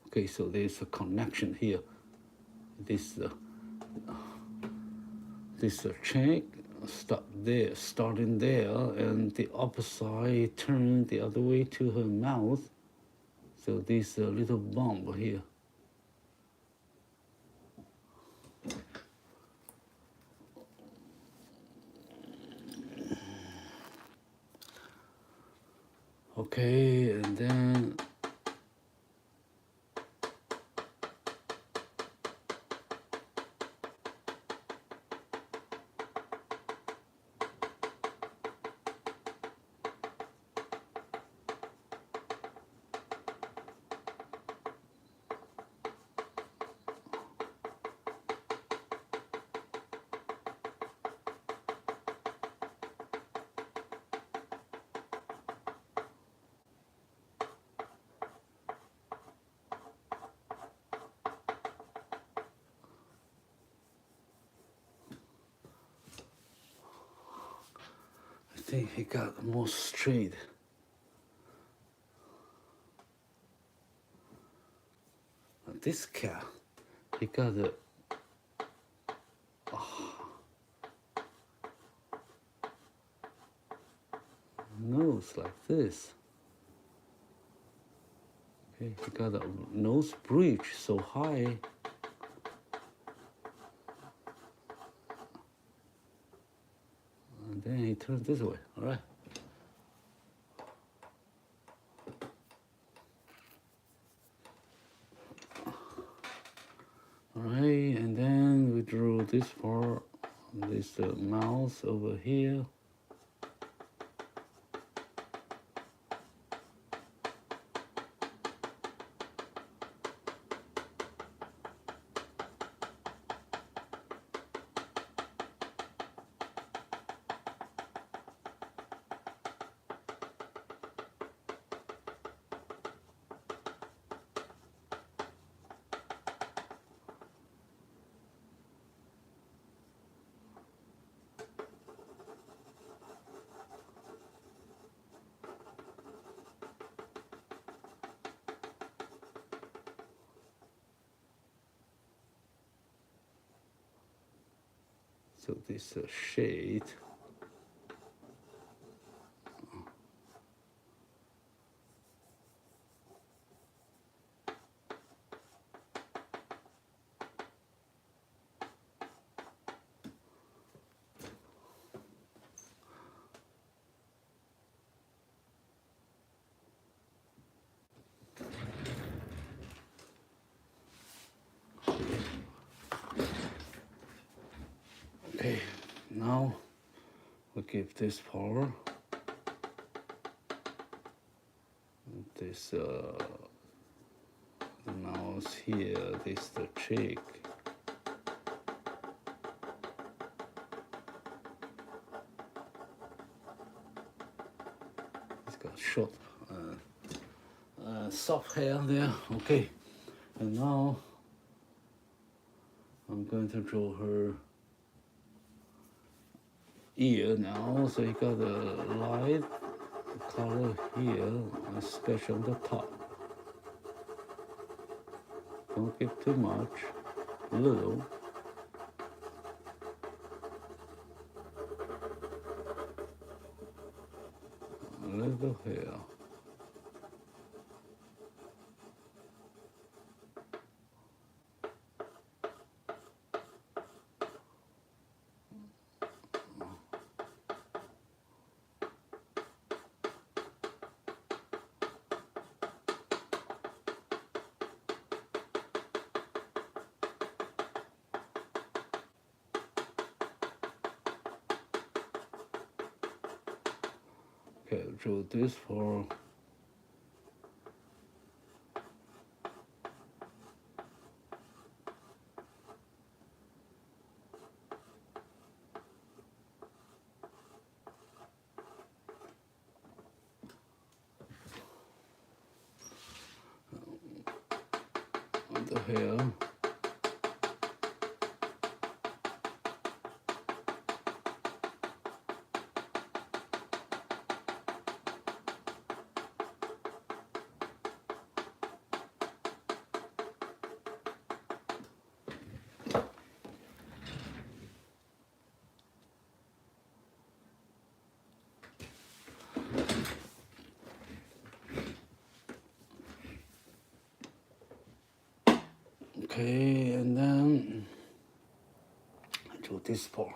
Okay, so there's a connection here. This check start there, starting there, and the opposite turn the other way to her mouth. So this little bump here. Okay, and then I think he got more straight. This cat, he got a nose like this. Okay, he got a nose bridge so high. And then he turns this way, all right? All right, and then we drew this part, this mouth over here. So this shade. Okay, now we give this power. This the mouse here, this the cheek. It's got short, soft hair there. Okay, and now I'm going to draw her ear now, so you got a light color here, especially on the top. Don't give too much, little. A little here. Okay, draw this for the hair. Okay, and then I draw this part.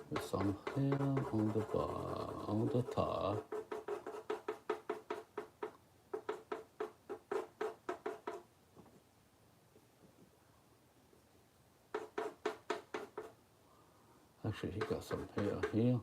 With some hair on the bar, on the top. Actually, he got some hair here.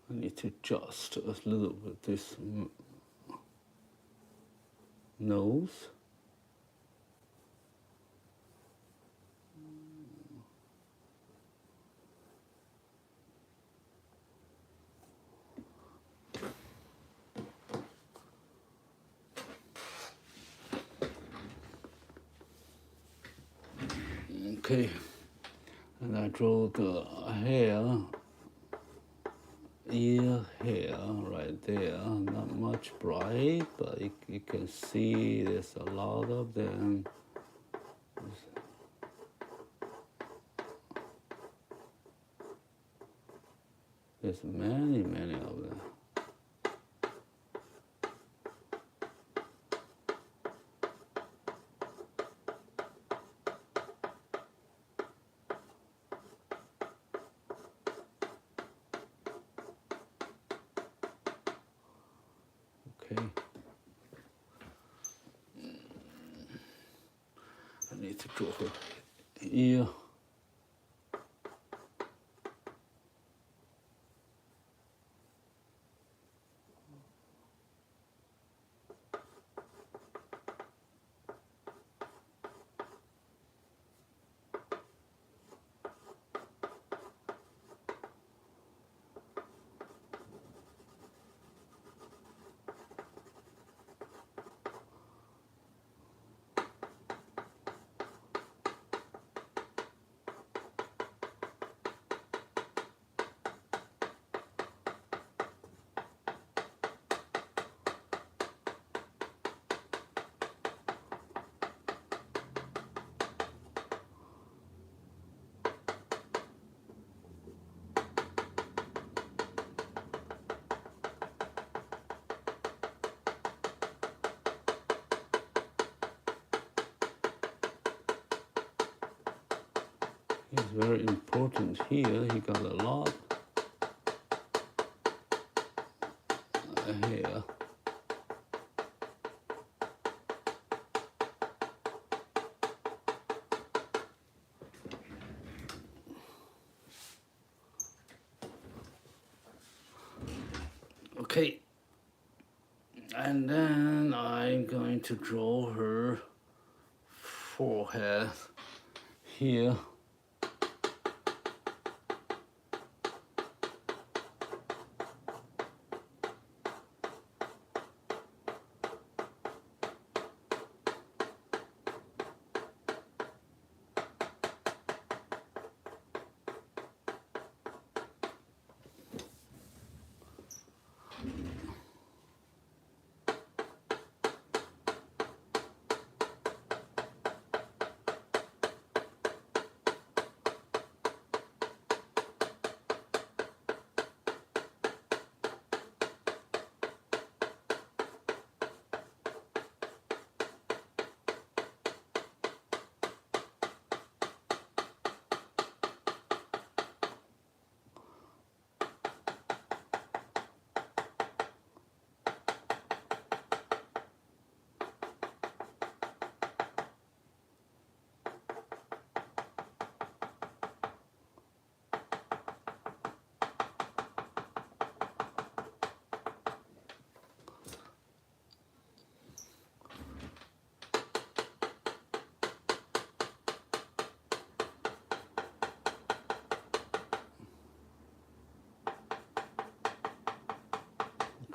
I need to adjust a little bit this nose. Okay, and I draw the hair. Ear hair right there, not much bright, but you can see there's a lot of them. There's many of them. Okay. I need to draw her ear. It's very important here. He got a lot here. Okay, and then I'm going to draw her forehead here.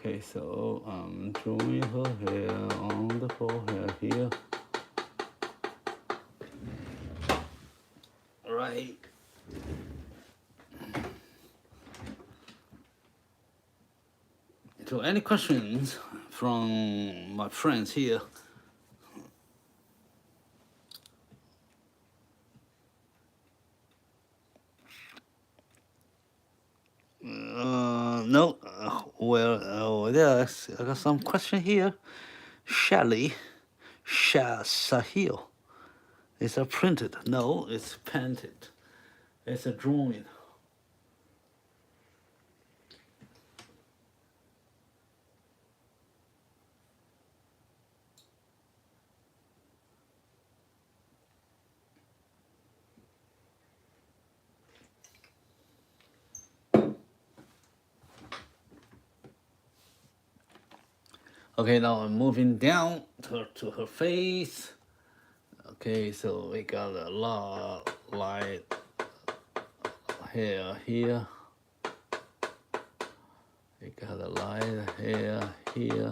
Okay, so I'm drawing her hair on the forehead here. Right. So any questions from my friends here? No. Yes, I got some question here. Shelly, Sahil. Is it printed? No, it's painted. It's a drawing. Okay, now I'm moving down to her face. Okay, so we got a lot light hair here. We got a light hair here.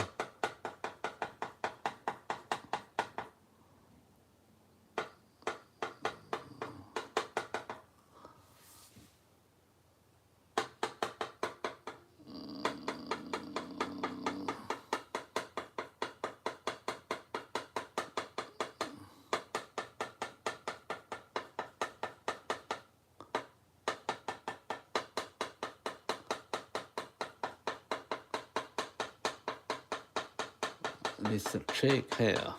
This is thick hair.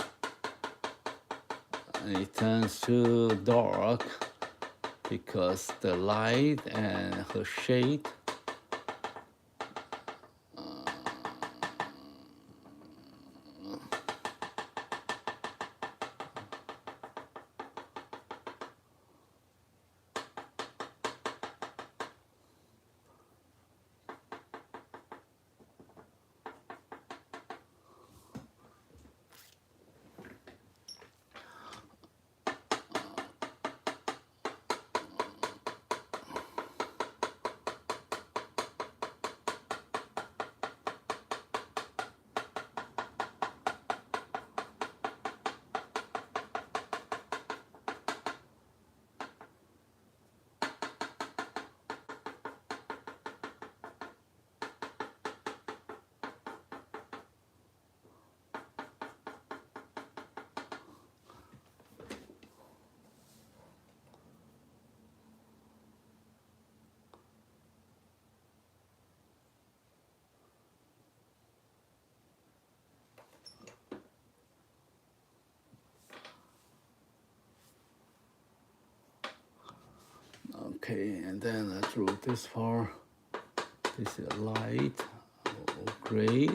And it turns too dark because the light and her shade. Okay, and then I drew this part. This is light, gray.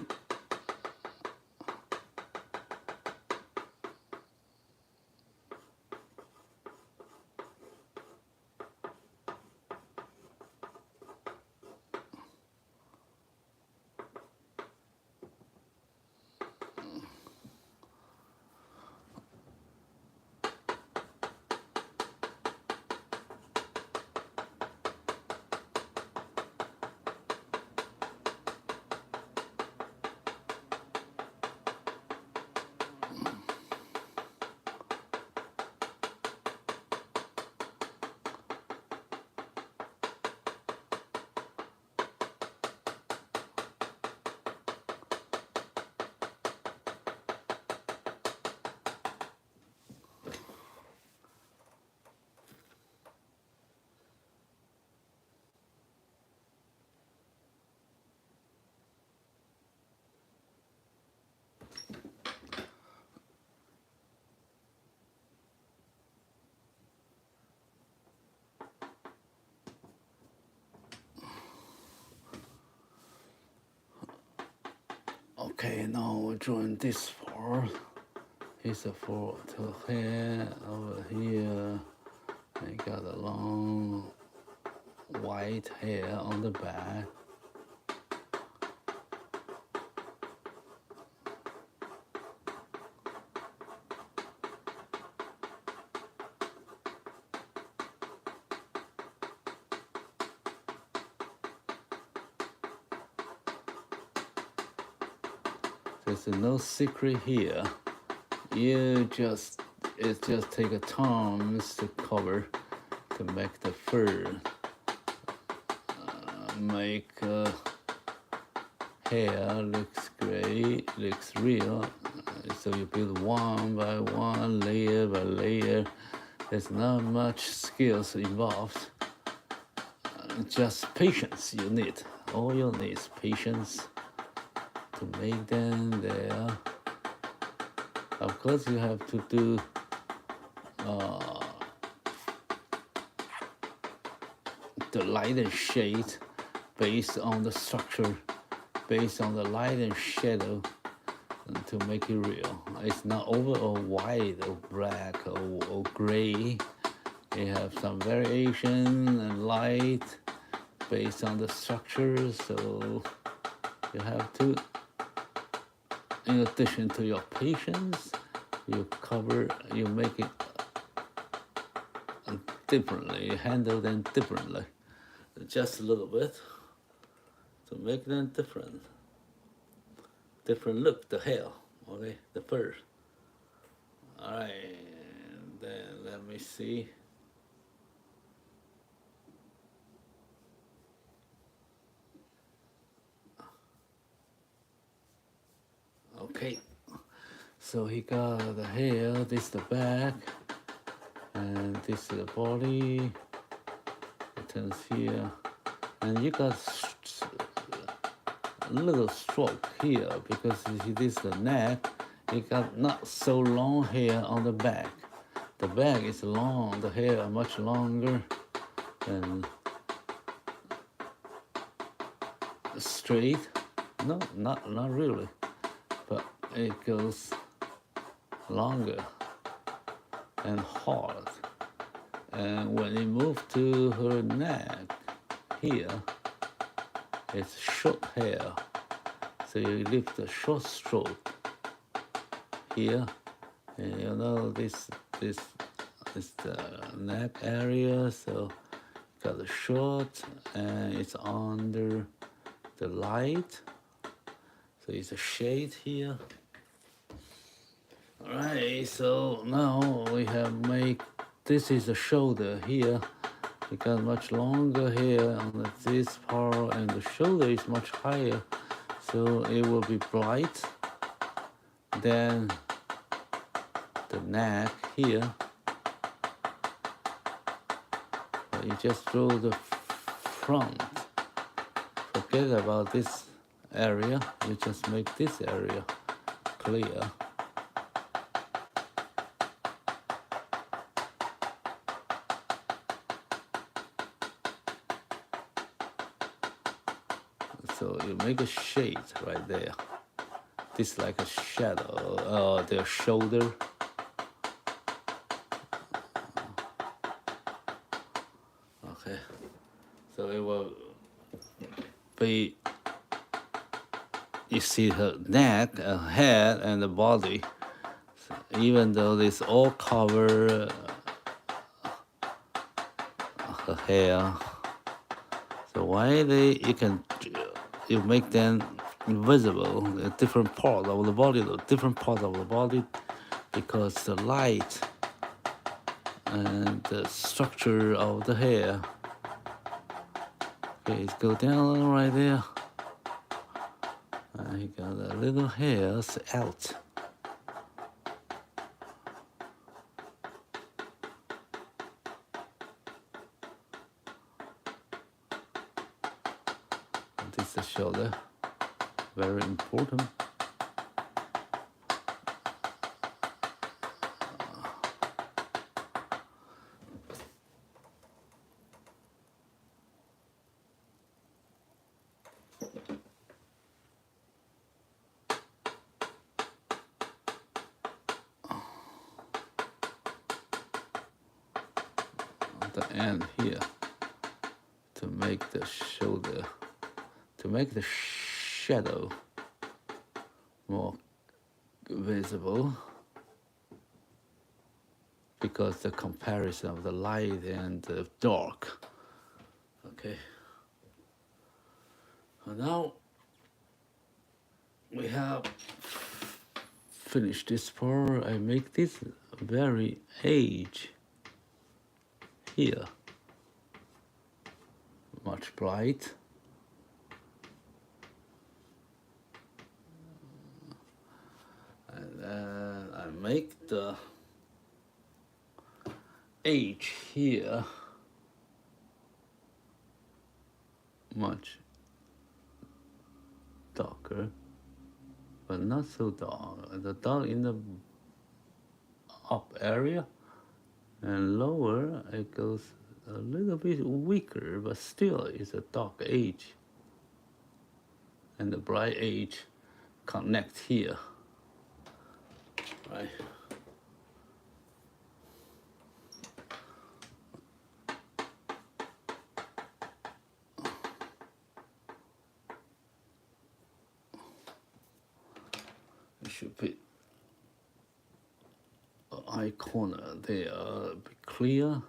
Okay, now we're drawing this part. Here's a for the hair over here. I got a long white hair on the back. There's no secret here. It just take a turns to cover to make the fur make hair looks great, looks real. So you build one by one, layer by layer. There's not much skills involved. Just patience you need. All you need is patience to make them there. Of course, you have to do the light and shade based on the structure, based on the light and shadow to make it real. It's not over or white or black or gray. You have some variation and light based on the structure, so you have to, in addition to your patience, you make it differently, you handle them differently, just a little bit to make them different look, the hair, okay, the fur. All right, then let me see. Okay, so he got the hair, this is the back, and this is the body. It turns here, and you got a little stroke here because this is the neck. You got not so long hair on the back. The back is long, the hair are much longer than straight. No, not really, but it goes longer and hard. And when you move to her neck here, it's short hair. So you leave the short stroke here, and you know this is the neck area, so got the short and it's under the light, so it's a shade here. All right, so now we have this is the shoulder here. You got much longer hair on this part, and the shoulder is much higher, so it will be bright than the neck here. But you just draw the front. Forget about this area. You just make this area clear. So you make a shade right there. This like a shadow, their shoulder. Okay, so it will be, you see her neck, her head, and the body. So even though this all cover her hair, so why you make them invisible, a different part of the body, because the light and the structure of the hair. Okay, it go down right there. And he got a little hairs out. This is the shoulder, very important. The end here to make the shoulder, to make the shadow more visible, because the comparison of the light and the dark. Okay, and now we have finished this part. I make this very edge here much bright, and then I make the edge here much darker, but not so dark. The dark in the up area, and lower it goes a little bit weaker, but still it's a dark edge, and the bright edge connect here, right? It should be an eye corner there, be clear.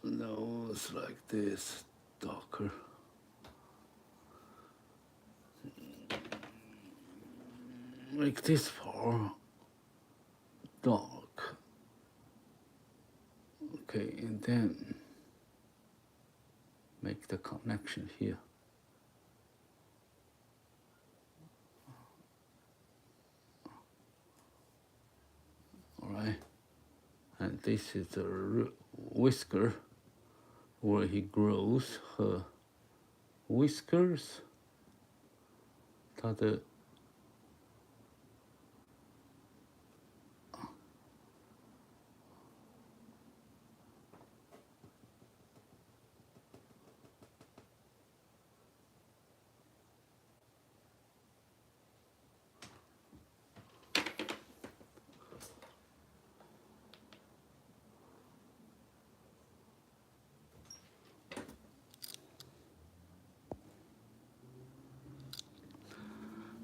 Nose like this, darker. Make this part dark. Okay, and then make the connection here. All right, and this is the whisker where he grows her whiskers. 他的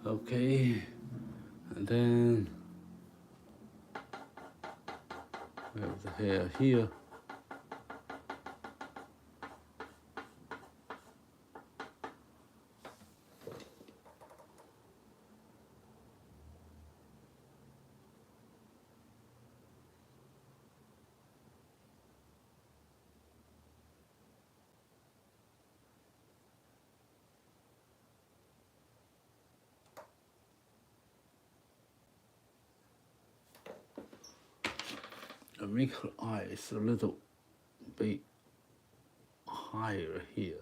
Okay, and then we have the hair here. make her eyes a little bit higher here.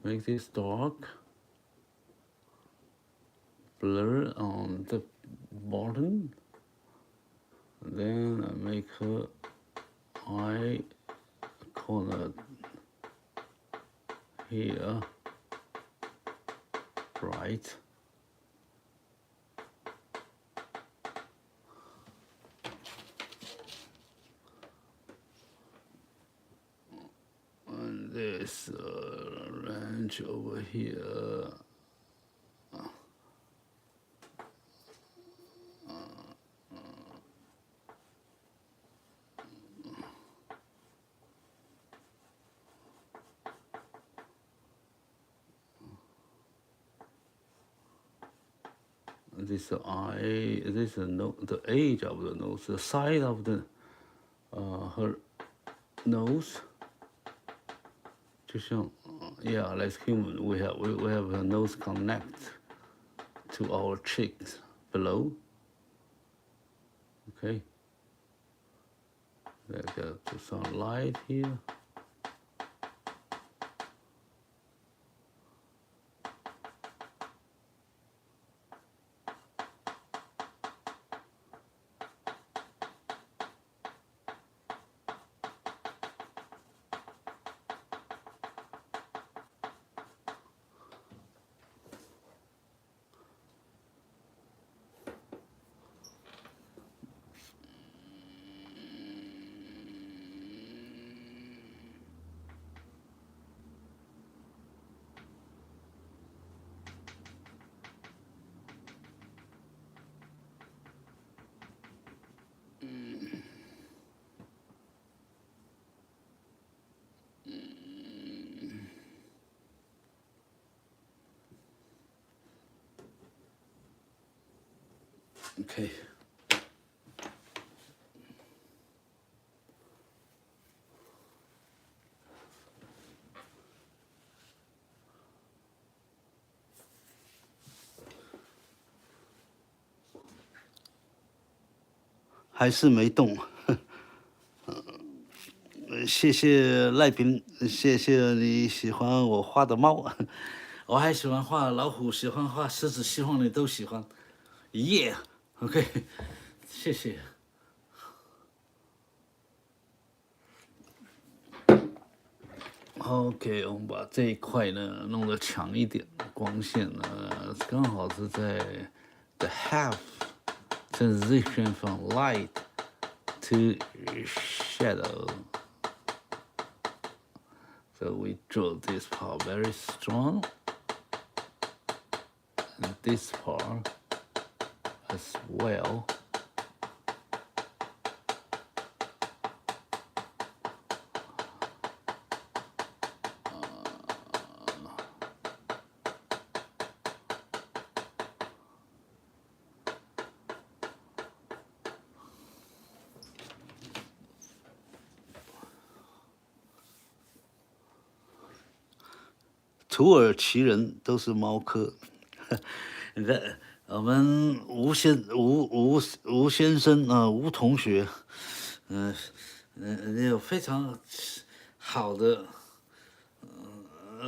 Make this dark, blur on the bottom, then I make her eye corner here bright. And there's range over here. This eye, this the edge of the nose, the side of the her nose. 就像 yeah, like human, we have a nose connect to our cheeks below. Okay. Let's get some light here. Okay. 还是没动。谢谢赖平，谢谢你喜欢我画的猫，我还喜欢画老虎，喜欢画狮子，希望你都喜欢。OK， 谢谢。OK， 我们把这一块呢弄得强一点，光线呢刚好是在 the half transition from light to shadow. So we draw this part very strong, and this part as well. 土耳其人都是猫科。你看，我们吴先生啊，吴同学，有非常好的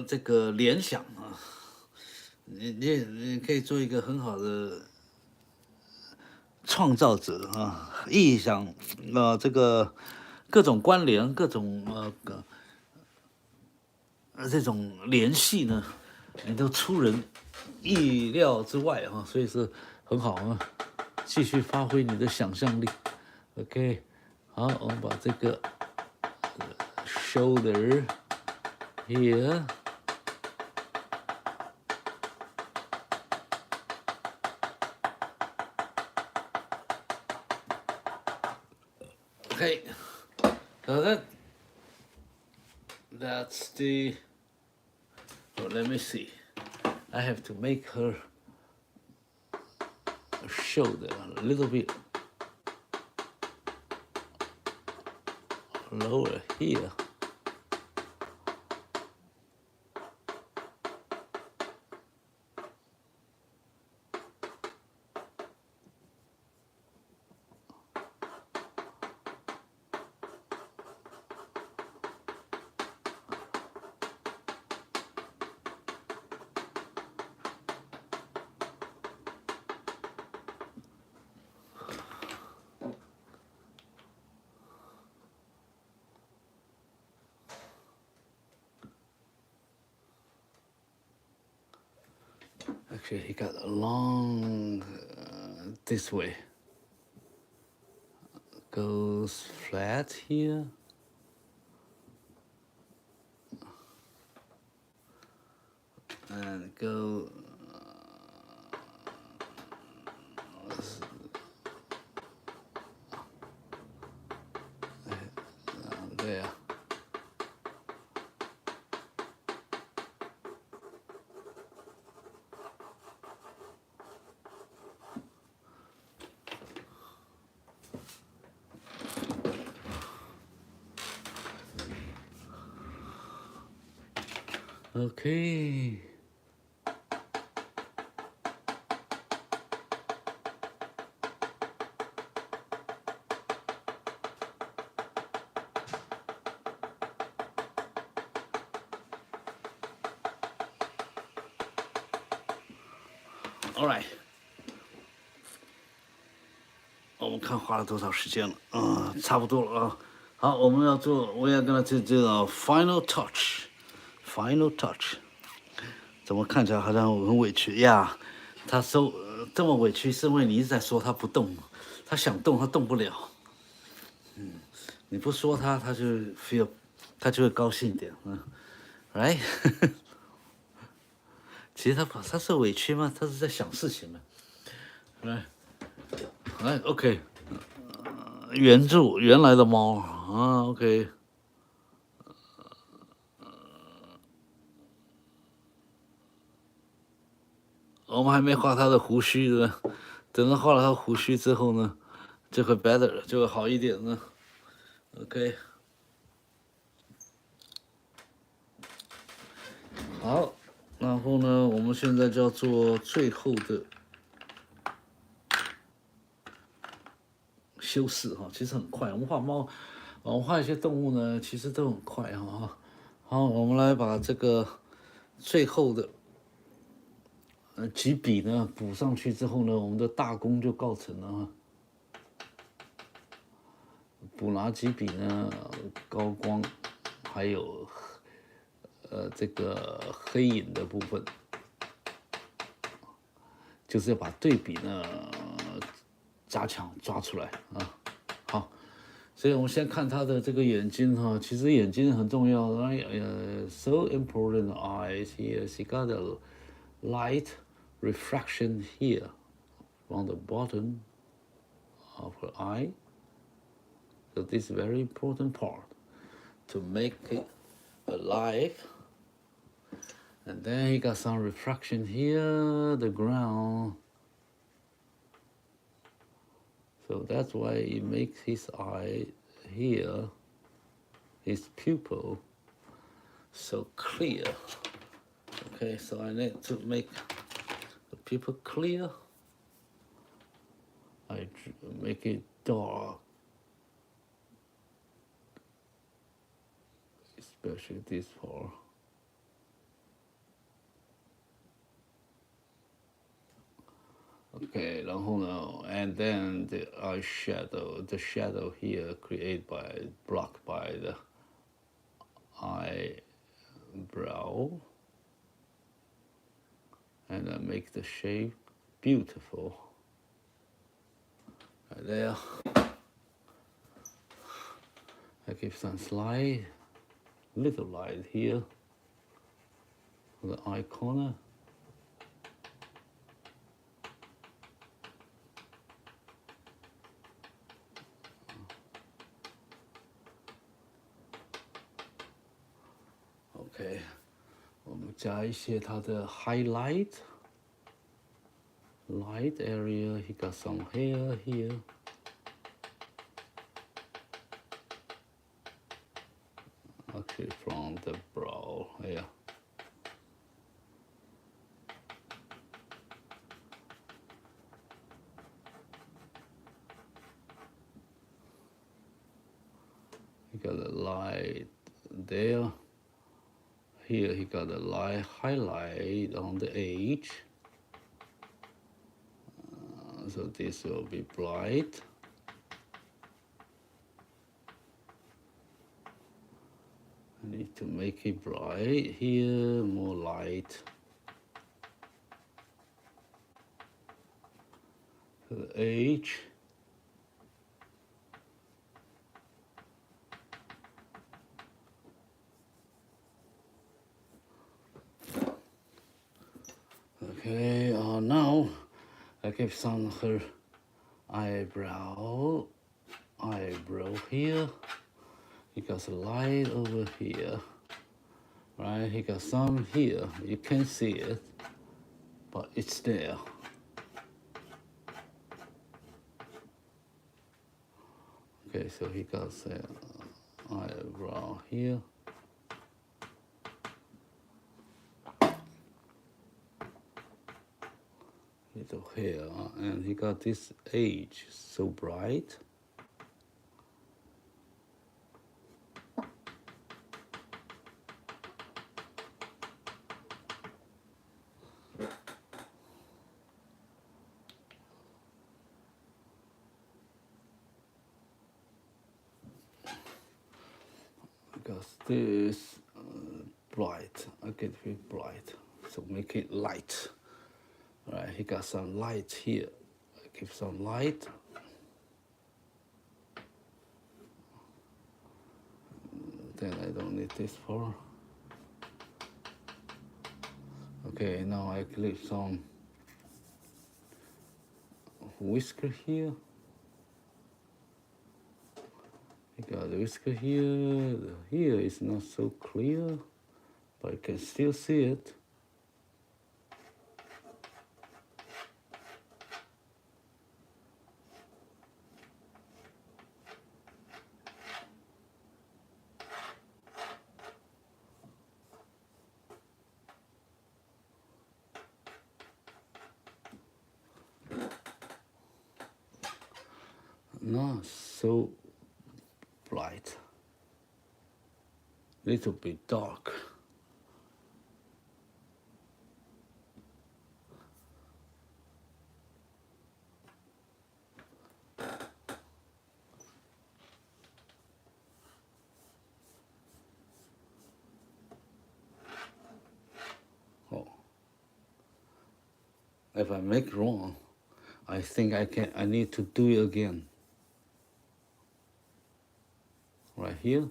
这个联想啊，你可以做一个很好的创造者啊，臆想这个各种关联，各种这种联系呢，你都出人意料之外啊，所以是很好啊，继续发挥你的想象力。OK， 好，我们把这个 shoulder here。 Okay, so that's the. Oh, let me see. I have to make her shoulder a little bit lower here. Actually, he got along this way. Goes flat here. And go there. Okay. All right. 我们看花了多少时间了？差不多了啊。好，我们要做，我要跟他这个 final touch。Final touch， 怎么看起来好像很委屈呀？他说这么委屈，是因为你一直在说他不动，他想动他动不了。你不说他，他就 feel， 他就会高兴一点，right？ 其实他是委屈吗？他是在想事情嘛。来 ，OK， 原著原来的猫啊 ，OK。我们还没画他的胡须呢，等到画了他胡须之后呢，就会 better， 就会好一点呢。OK， 好，然后呢，我们现在就要做最后的修饰哈，其实很快。我们画猫，我们画一些动物呢，其实都很快哈。好，我们来把这个最后的几笔呢补上去之后呢，我们的大功就告成了哈。补哪几笔呢？高光，还有这个黑影的部分，就是要把对比呢加强抓出来啊。好，所以我们先看他的这个眼睛哈，其实眼睛很重要。So important eyes here. She got a light refraction here from the bottom of her eye. So this is a very important part to make it alive. And then he got some refraction here, the ground. So that's why it makes his eye here, his pupil, so clear. Okay, so I need to make the pupil clear. I make it dark, especially this part. Okay, 然后呢 and then the the shadow here created blocked by the eyebrow, and I make the shape beautiful. Right there. I give some little light here on the eye corner. OK， 我们加一些它的 highlight， light area. He got some hair here. Actually, from the brow, yeah. He got a light there. Here he got a light highlight on the edge. So this will be bright. I need to make it bright here, more light. The edge. Okay, now I give some her eyebrow here. He got a light over here, right? He got some here. You can't see it, but it's there. Okay, so he got the eyebrow here. Little hair, and he got this edge so bright. Because this bright, I get it bright, so make it light. All right, he got some light here. I give some light. Then I don't need this for. Okay, now I clip some whisker here. I got a whisker here. Here is not so clear, but I can still see it. Not so bright, little bit dark. Oh, if I make wrong, I think I need to do it again. Right here.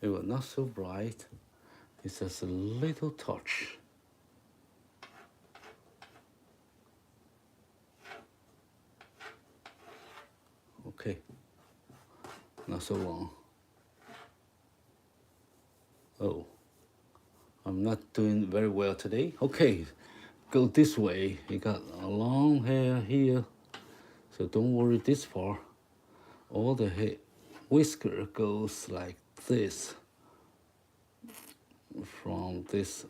It was not so bright. It's just a little touch. Okay, not so long. Oh, I'm not doing very well today. Okay, go this way. You got a long hair here, so don't worry this far. All the hair, whisker goes like this from this.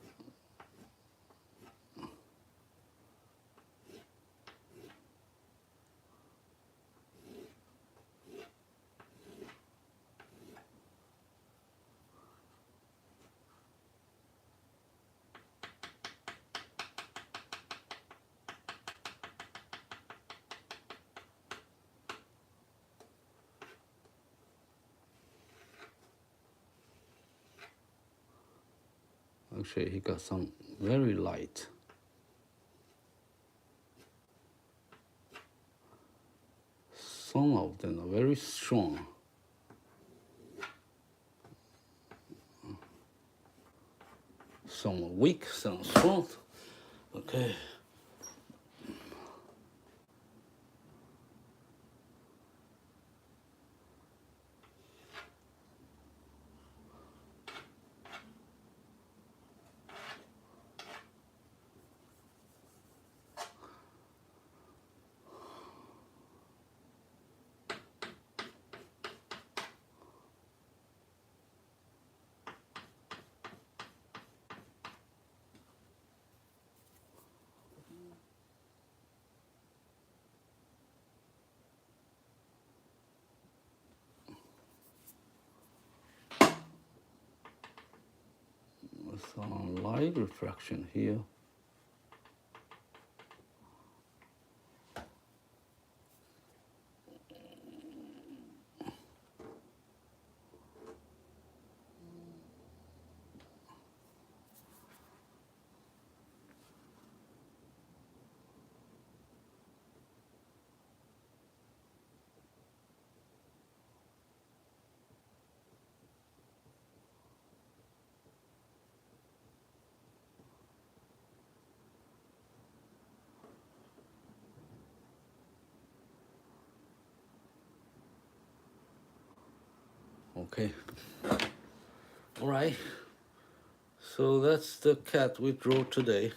Actually, he got some very light. Some of them are very strong. Some are weak, some are strong. Okay. some light reflection here. Okay. All right. So that's the cat we drew today.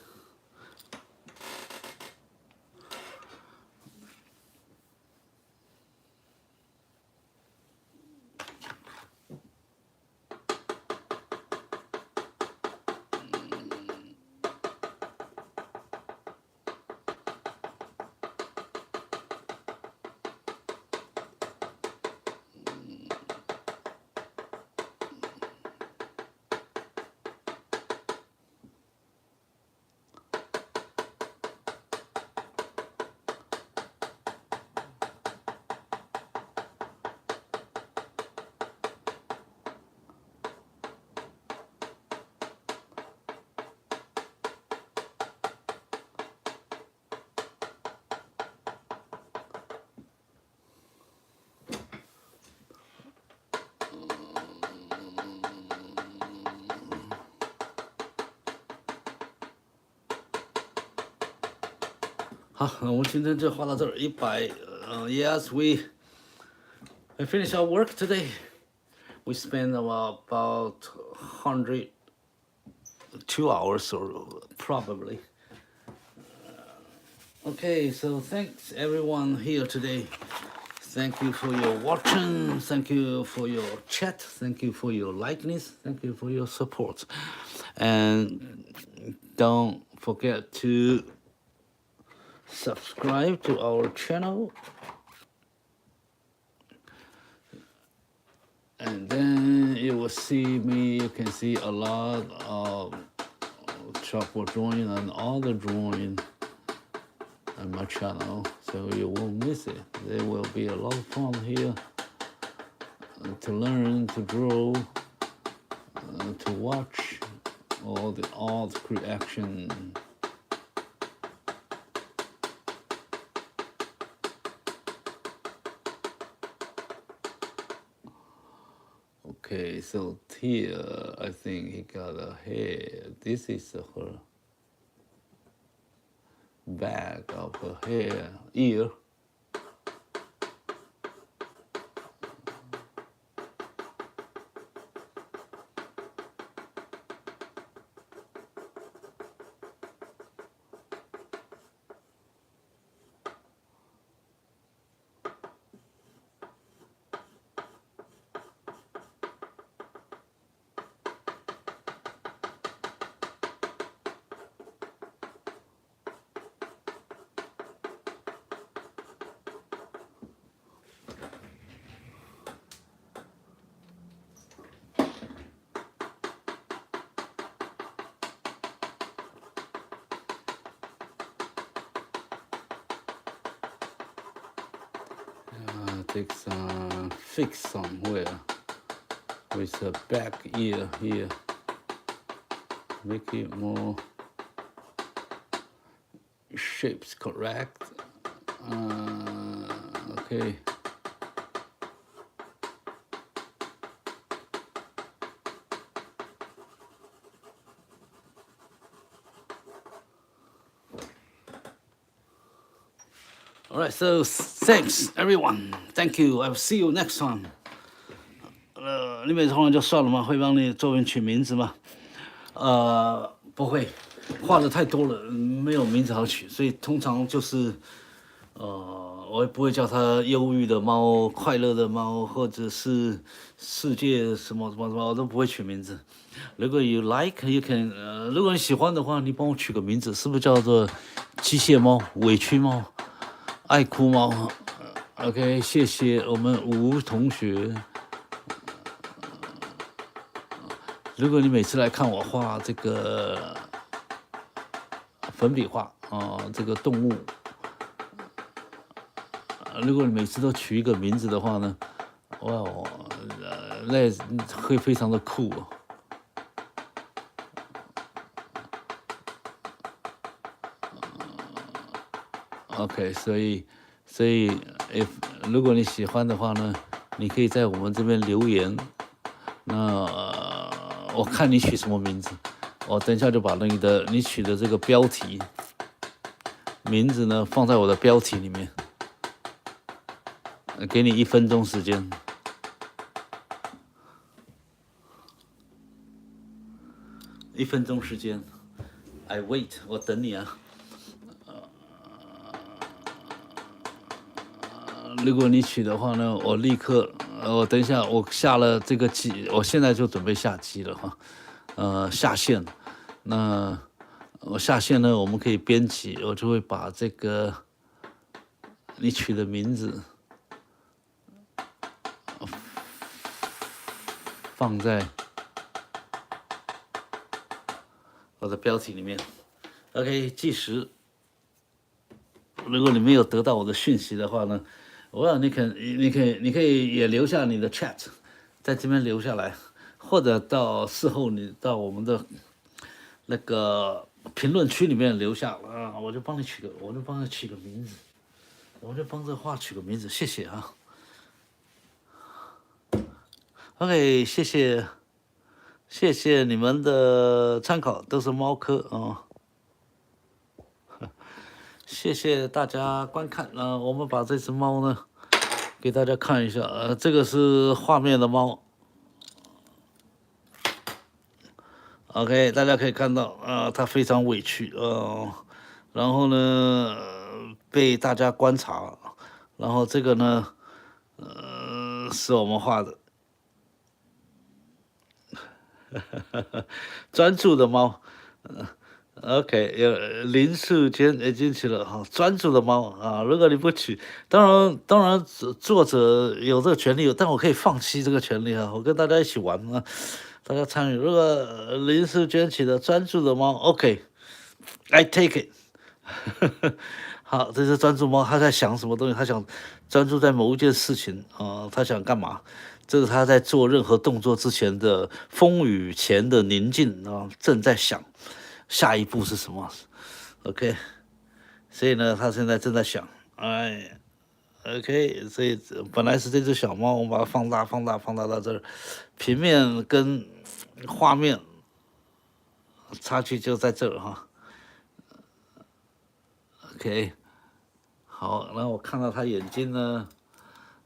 Yes, we finished our work today. We spent about 102 hours or probably. Okay, so thanks everyone here today. Thank you for your watching. Thank you for your chat. Thank you for your likeness. Thank you for your support. And don't forget to subscribe to our channel. And then you will see me, you can see a lot of chalkboard drawing and other drawing on my channel, so you won't miss it. There will be a lot of fun here to learn, to draw, to watch all the art creation. Okay, so here I think he got a hair. This is her back of her hair, ear. Take some fix somewhere with a back ear here. Make it more shapes correct. Okay. All right, so thanks everyone. Thank you. I will see you next time. 你每次画完就算了吗？会帮你作文取名字吗？不会，画的太多了，没有名字好取，所以通常就是我也不会叫它忧郁的猫、快乐的猫，或者是世界什么什么什么，我都不会取名字。如果you like, you can，如果你喜欢的话，你帮我取个名字，是不是叫做机械猫、委屈猫、爱哭猫？OK， 谢谢我们吴同学。如果你每次来看我画这个粉笔画这个动物，如果你每次都取一个名字的话呢，哇，那会非常的酷哦。OK， 所以如果你喜欢的话呢，你可以在我们这边留言。那我看你取什么名字，我等一下就把你取的这个标题名字呢放在我的标题里面，给你1分钟时间。1分钟时间 ，I wait， 我等你啊。如果你取的话呢，我立刻，我等一下，我下了这个机，我现在就准备下机了哈，下线。那我下线呢，我们可以编辑，我就会把这个你取的名字放在我的标题里面。OK， 计时。如果你没有得到我的讯息的话呢，你可以也留下你的 chat， 在这边留下来，或者到事后你到我们的那个评论区里面留下啊，我就帮你取个名字，我就帮这画取个名字，谢谢啊。OK， 谢谢你们的参考，都是猫科啊。谢谢大家观看。我们把这只猫呢给大家看一下。这个是画面的猫。OK， 大家可以看到它非常委屈然后呢被大家观察，然后这个呢是我们画的专注的猫。OK， 有临树间进去了哈，专注的猫啊。如果你不取，当然，作者有这个权利，但我可以放弃这个权利啊。我跟大家一起玩啊，大家参与。如果临树间取的专注的猫 ，OK，I take it 好，这是专注猫，它在想什么东西？它想专注在某一件事情它想干嘛？这是它在做任何动作之前的风雨前的宁静正在想。下一步是什么 ？OK， 所以呢，他现在正在想，OK， 所以本来是这只小猫，我们把它放大到这儿，平面跟画面差距就在这儿哈。OK， 好，然后我看到它眼睛呢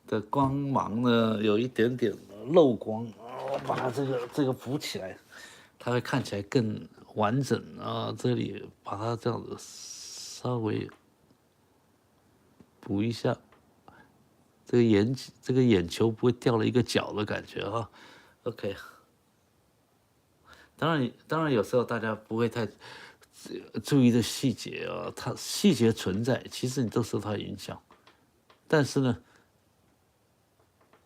的光芒呢有一点点漏光，我把它这个补起来，它会看起来更完整这里把它这样子稍微补一下，这个眼球不会掉了一个角的感觉OK， 当然有时候大家不会太注意的细节它细节存在，其实你都受它影响，但是呢，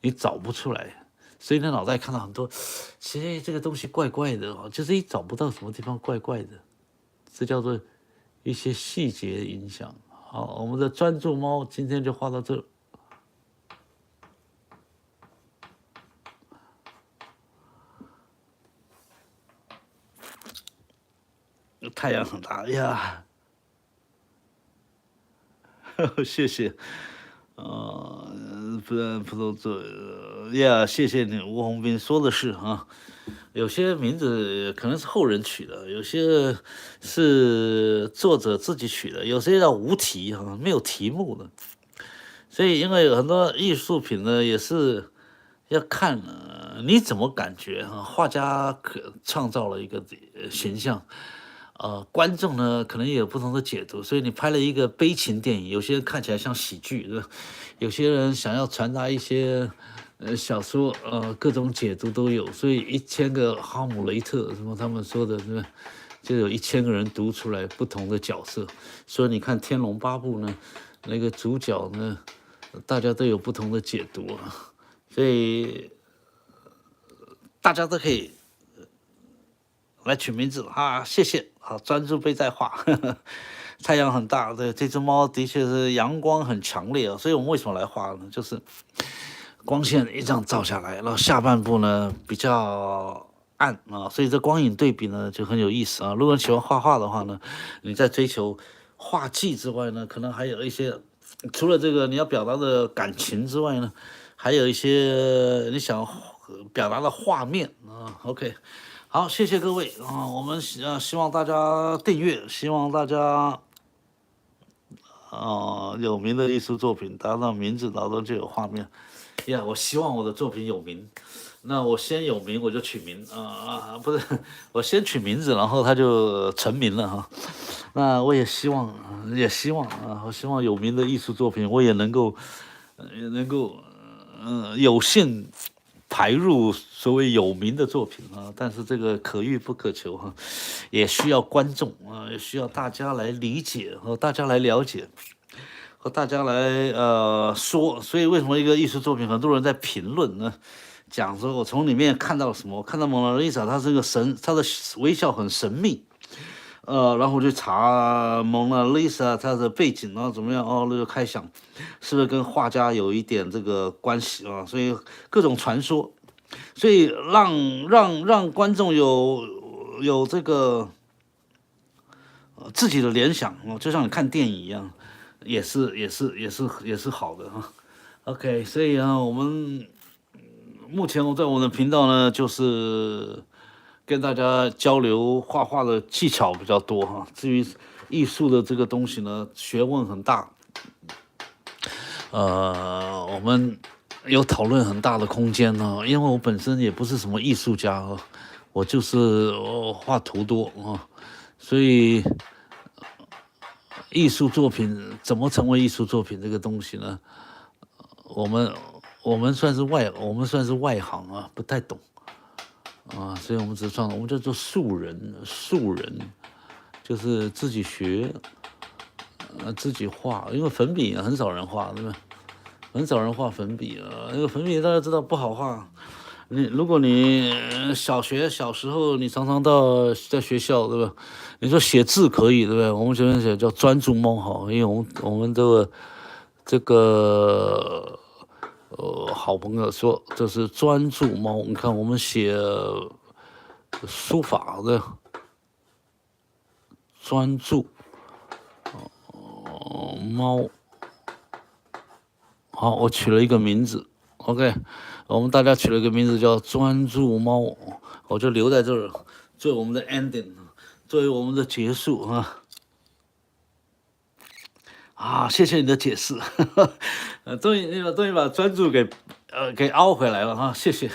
你找不出来。所以你脑袋看到很多，其实这个东西怪怪的就是找不到什么地方怪怪的，这叫做一些细节影响。好，我们的专注猫今天就画到这。太阳很大呀，谢谢。不都做呀？谢谢你，吴宏斌说的是有些名字可能是后人取的，有些是作者自己取的，有些叫无题没有题目的。所以，因为有很多艺术品呢，也是要看你怎么感觉画家创造了一个形象。观众呢可能也有不同的解读，所以你拍了一个悲情电影，有些人看起来像喜剧，对吧？有些人想要传达一些小说，各种解读都有，所以1000个哈姆雷特什么他们说的，是吧？就有1000个人读出来不同的角色，所以你看《天龙八部》呢，那个主角呢，大家都有不同的解读所以大家都可以来取名字啊，谢谢啊，专注被在画。太阳很大，对，这只猫的确是阳光很强烈啊，所以我们为什么来画呢？就是光线一这样照下来，然后下半部呢比较暗啊，所以这光影对比呢就很有意思啊。如果你喜欢画画的话呢，你在追求画技之外呢，可能还有一些除了这个你要表达的感情之外呢，还有一些你想表达的画面啊。OK， 好，谢谢各位啊，我们希望大家订阅，希望大家有名的艺术作品达到名字，然后就有画面。呀，我希望我的作品有名。那我先有名，我就取名不是，我先取名字，然后它就成名了哈。那我也希望，我希望有名的艺术作品，我也能够有幸排入所谓有名的作品啊。但是这个可遇不可求哈，也需要观众啊，也需要大家来理解和大家来了解。和大家来说，所以为什么一个艺术作品，很多人在评论呢？讲说我从里面看到了什么？我看到蒙娜丽莎，她是个神，她的微笑很神秘。然后我就查蒙娜丽莎她的背景，然后怎么样？那就开想，是不是跟画家有一点这个关系啊？所以各种传说，所以让观众有这个自己的联想哦，就像你看电影一样。也是好的哈。OK， 所以我们目前在我们的频道呢，就是跟大家交流画画的技巧比较多哈。至于艺术的这个东西呢，学问很大，我们有讨论很大的空间呢。因为我本身也不是什么艺术家哦，我就是画图多啊，所以。艺术作品怎么成为艺术作品这个东西呢？我们算是外行啊，不太懂啊，所以我们我们叫做素人，就是自己学，自己画，因为粉笔很少人画，对吧？很少人画粉笔啊，那个粉笔大家知道不好画。如果你小时候你常常在学校，对吧？你说写字可以，对不对？我们学生写叫专注猫好，因为我们这个好朋友说这是专注猫。你看我们写书法的专注猫，好，我取了一个名字。OK， 我们大家取了一个名字叫专注猫，我就留在这儿，作为我们的 ending， 作为我们的结束谢谢你的解释，终于把专注给凹回来了哈，谢谢。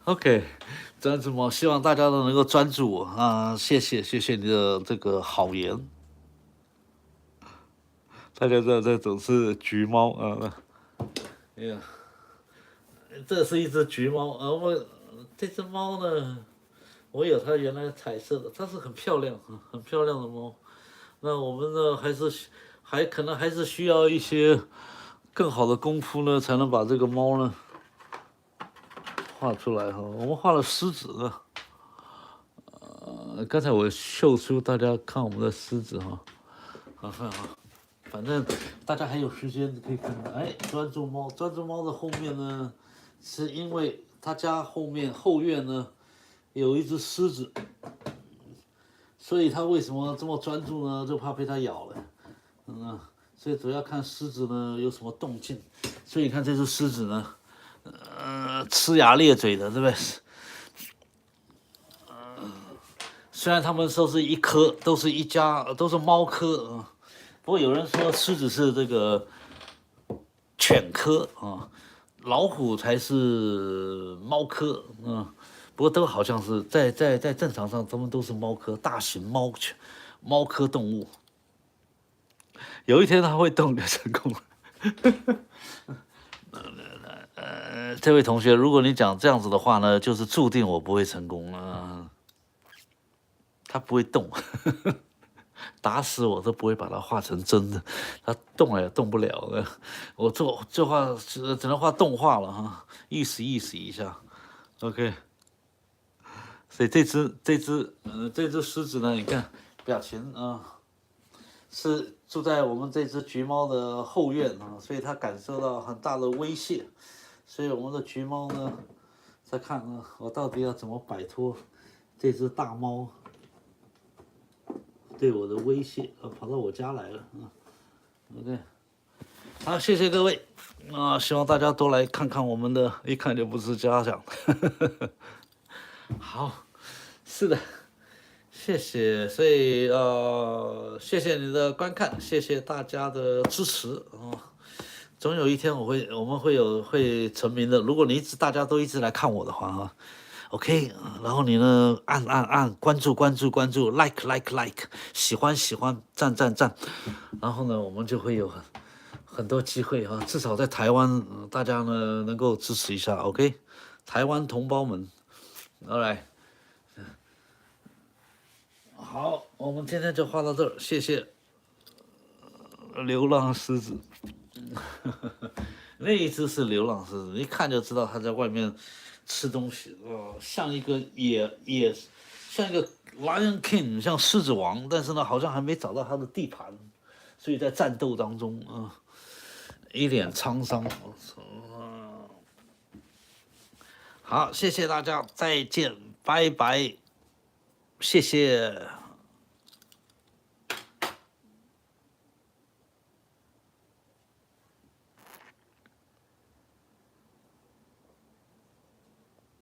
OK， 专注猫，希望大家都能够专注我谢谢你的这个好言。大家知道这种是橘猫哎呀，这是一只橘猫这只猫呢，我有它原来彩色的，它是很漂亮的猫。那我们呢，可能还是需要一些更好的功夫呢，才能把这个猫呢画出来我们画了狮子刚才我秀出大家看我们的狮子反正大家还有时间可以看看。专注猫的后面呢，是因为他家后院呢有一只狮子，所以他为什么这么专注呢？就怕被它咬了。所以主要看狮子呢有什么动静。所以你看这只狮子呢，呲牙咧嘴的，对不对？虽然他们都是一科，都是一家，都是猫科不过有人说狮子是这个犬科老虎才是猫科不过都好像是在正常上，他们都是猫科，大型猫科动物。有一天它会动就成功了。这位同学，如果你讲这样子的话呢，就是注定我不会成功了。它不会动。打死我都不会把它画成真的，它动也动不了了。我这画只能画动画了意思一下。OK，所以这只狮子呢，你看表情啊，是住在我们这只橘猫的后院啊，所以它感受到很大的威胁。所以我们的橘猫呢，在看啊，我到底要怎么摆脱这只大猫对我的威胁跑到我家来了啊。OK， 好，谢谢各位啊，希望大家都来看看我们的，一看就不是家长。好，是的，谢谢，所以谢谢你的观看，谢谢大家的支持啊。总有一天我们会成名的。如果大家都一直来看我的话啊，OK， 然后你呢按关注like， 喜欢赞，然后呢我们就会有很多机会啊，至少在台湾大家呢能够支持一下 ，OK， 台湾同胞们 ，All right。好，我们今天就画到这儿，谢谢流浪狮子。那一只是流浪狮子，一看就知道它在外面吃东西，像一个像一个 Lion King， 像狮子王，但是呢，好像还没找到它的地盘，所以在战斗当中一脸沧桑。好，谢谢大家，再见，拜拜，谢谢。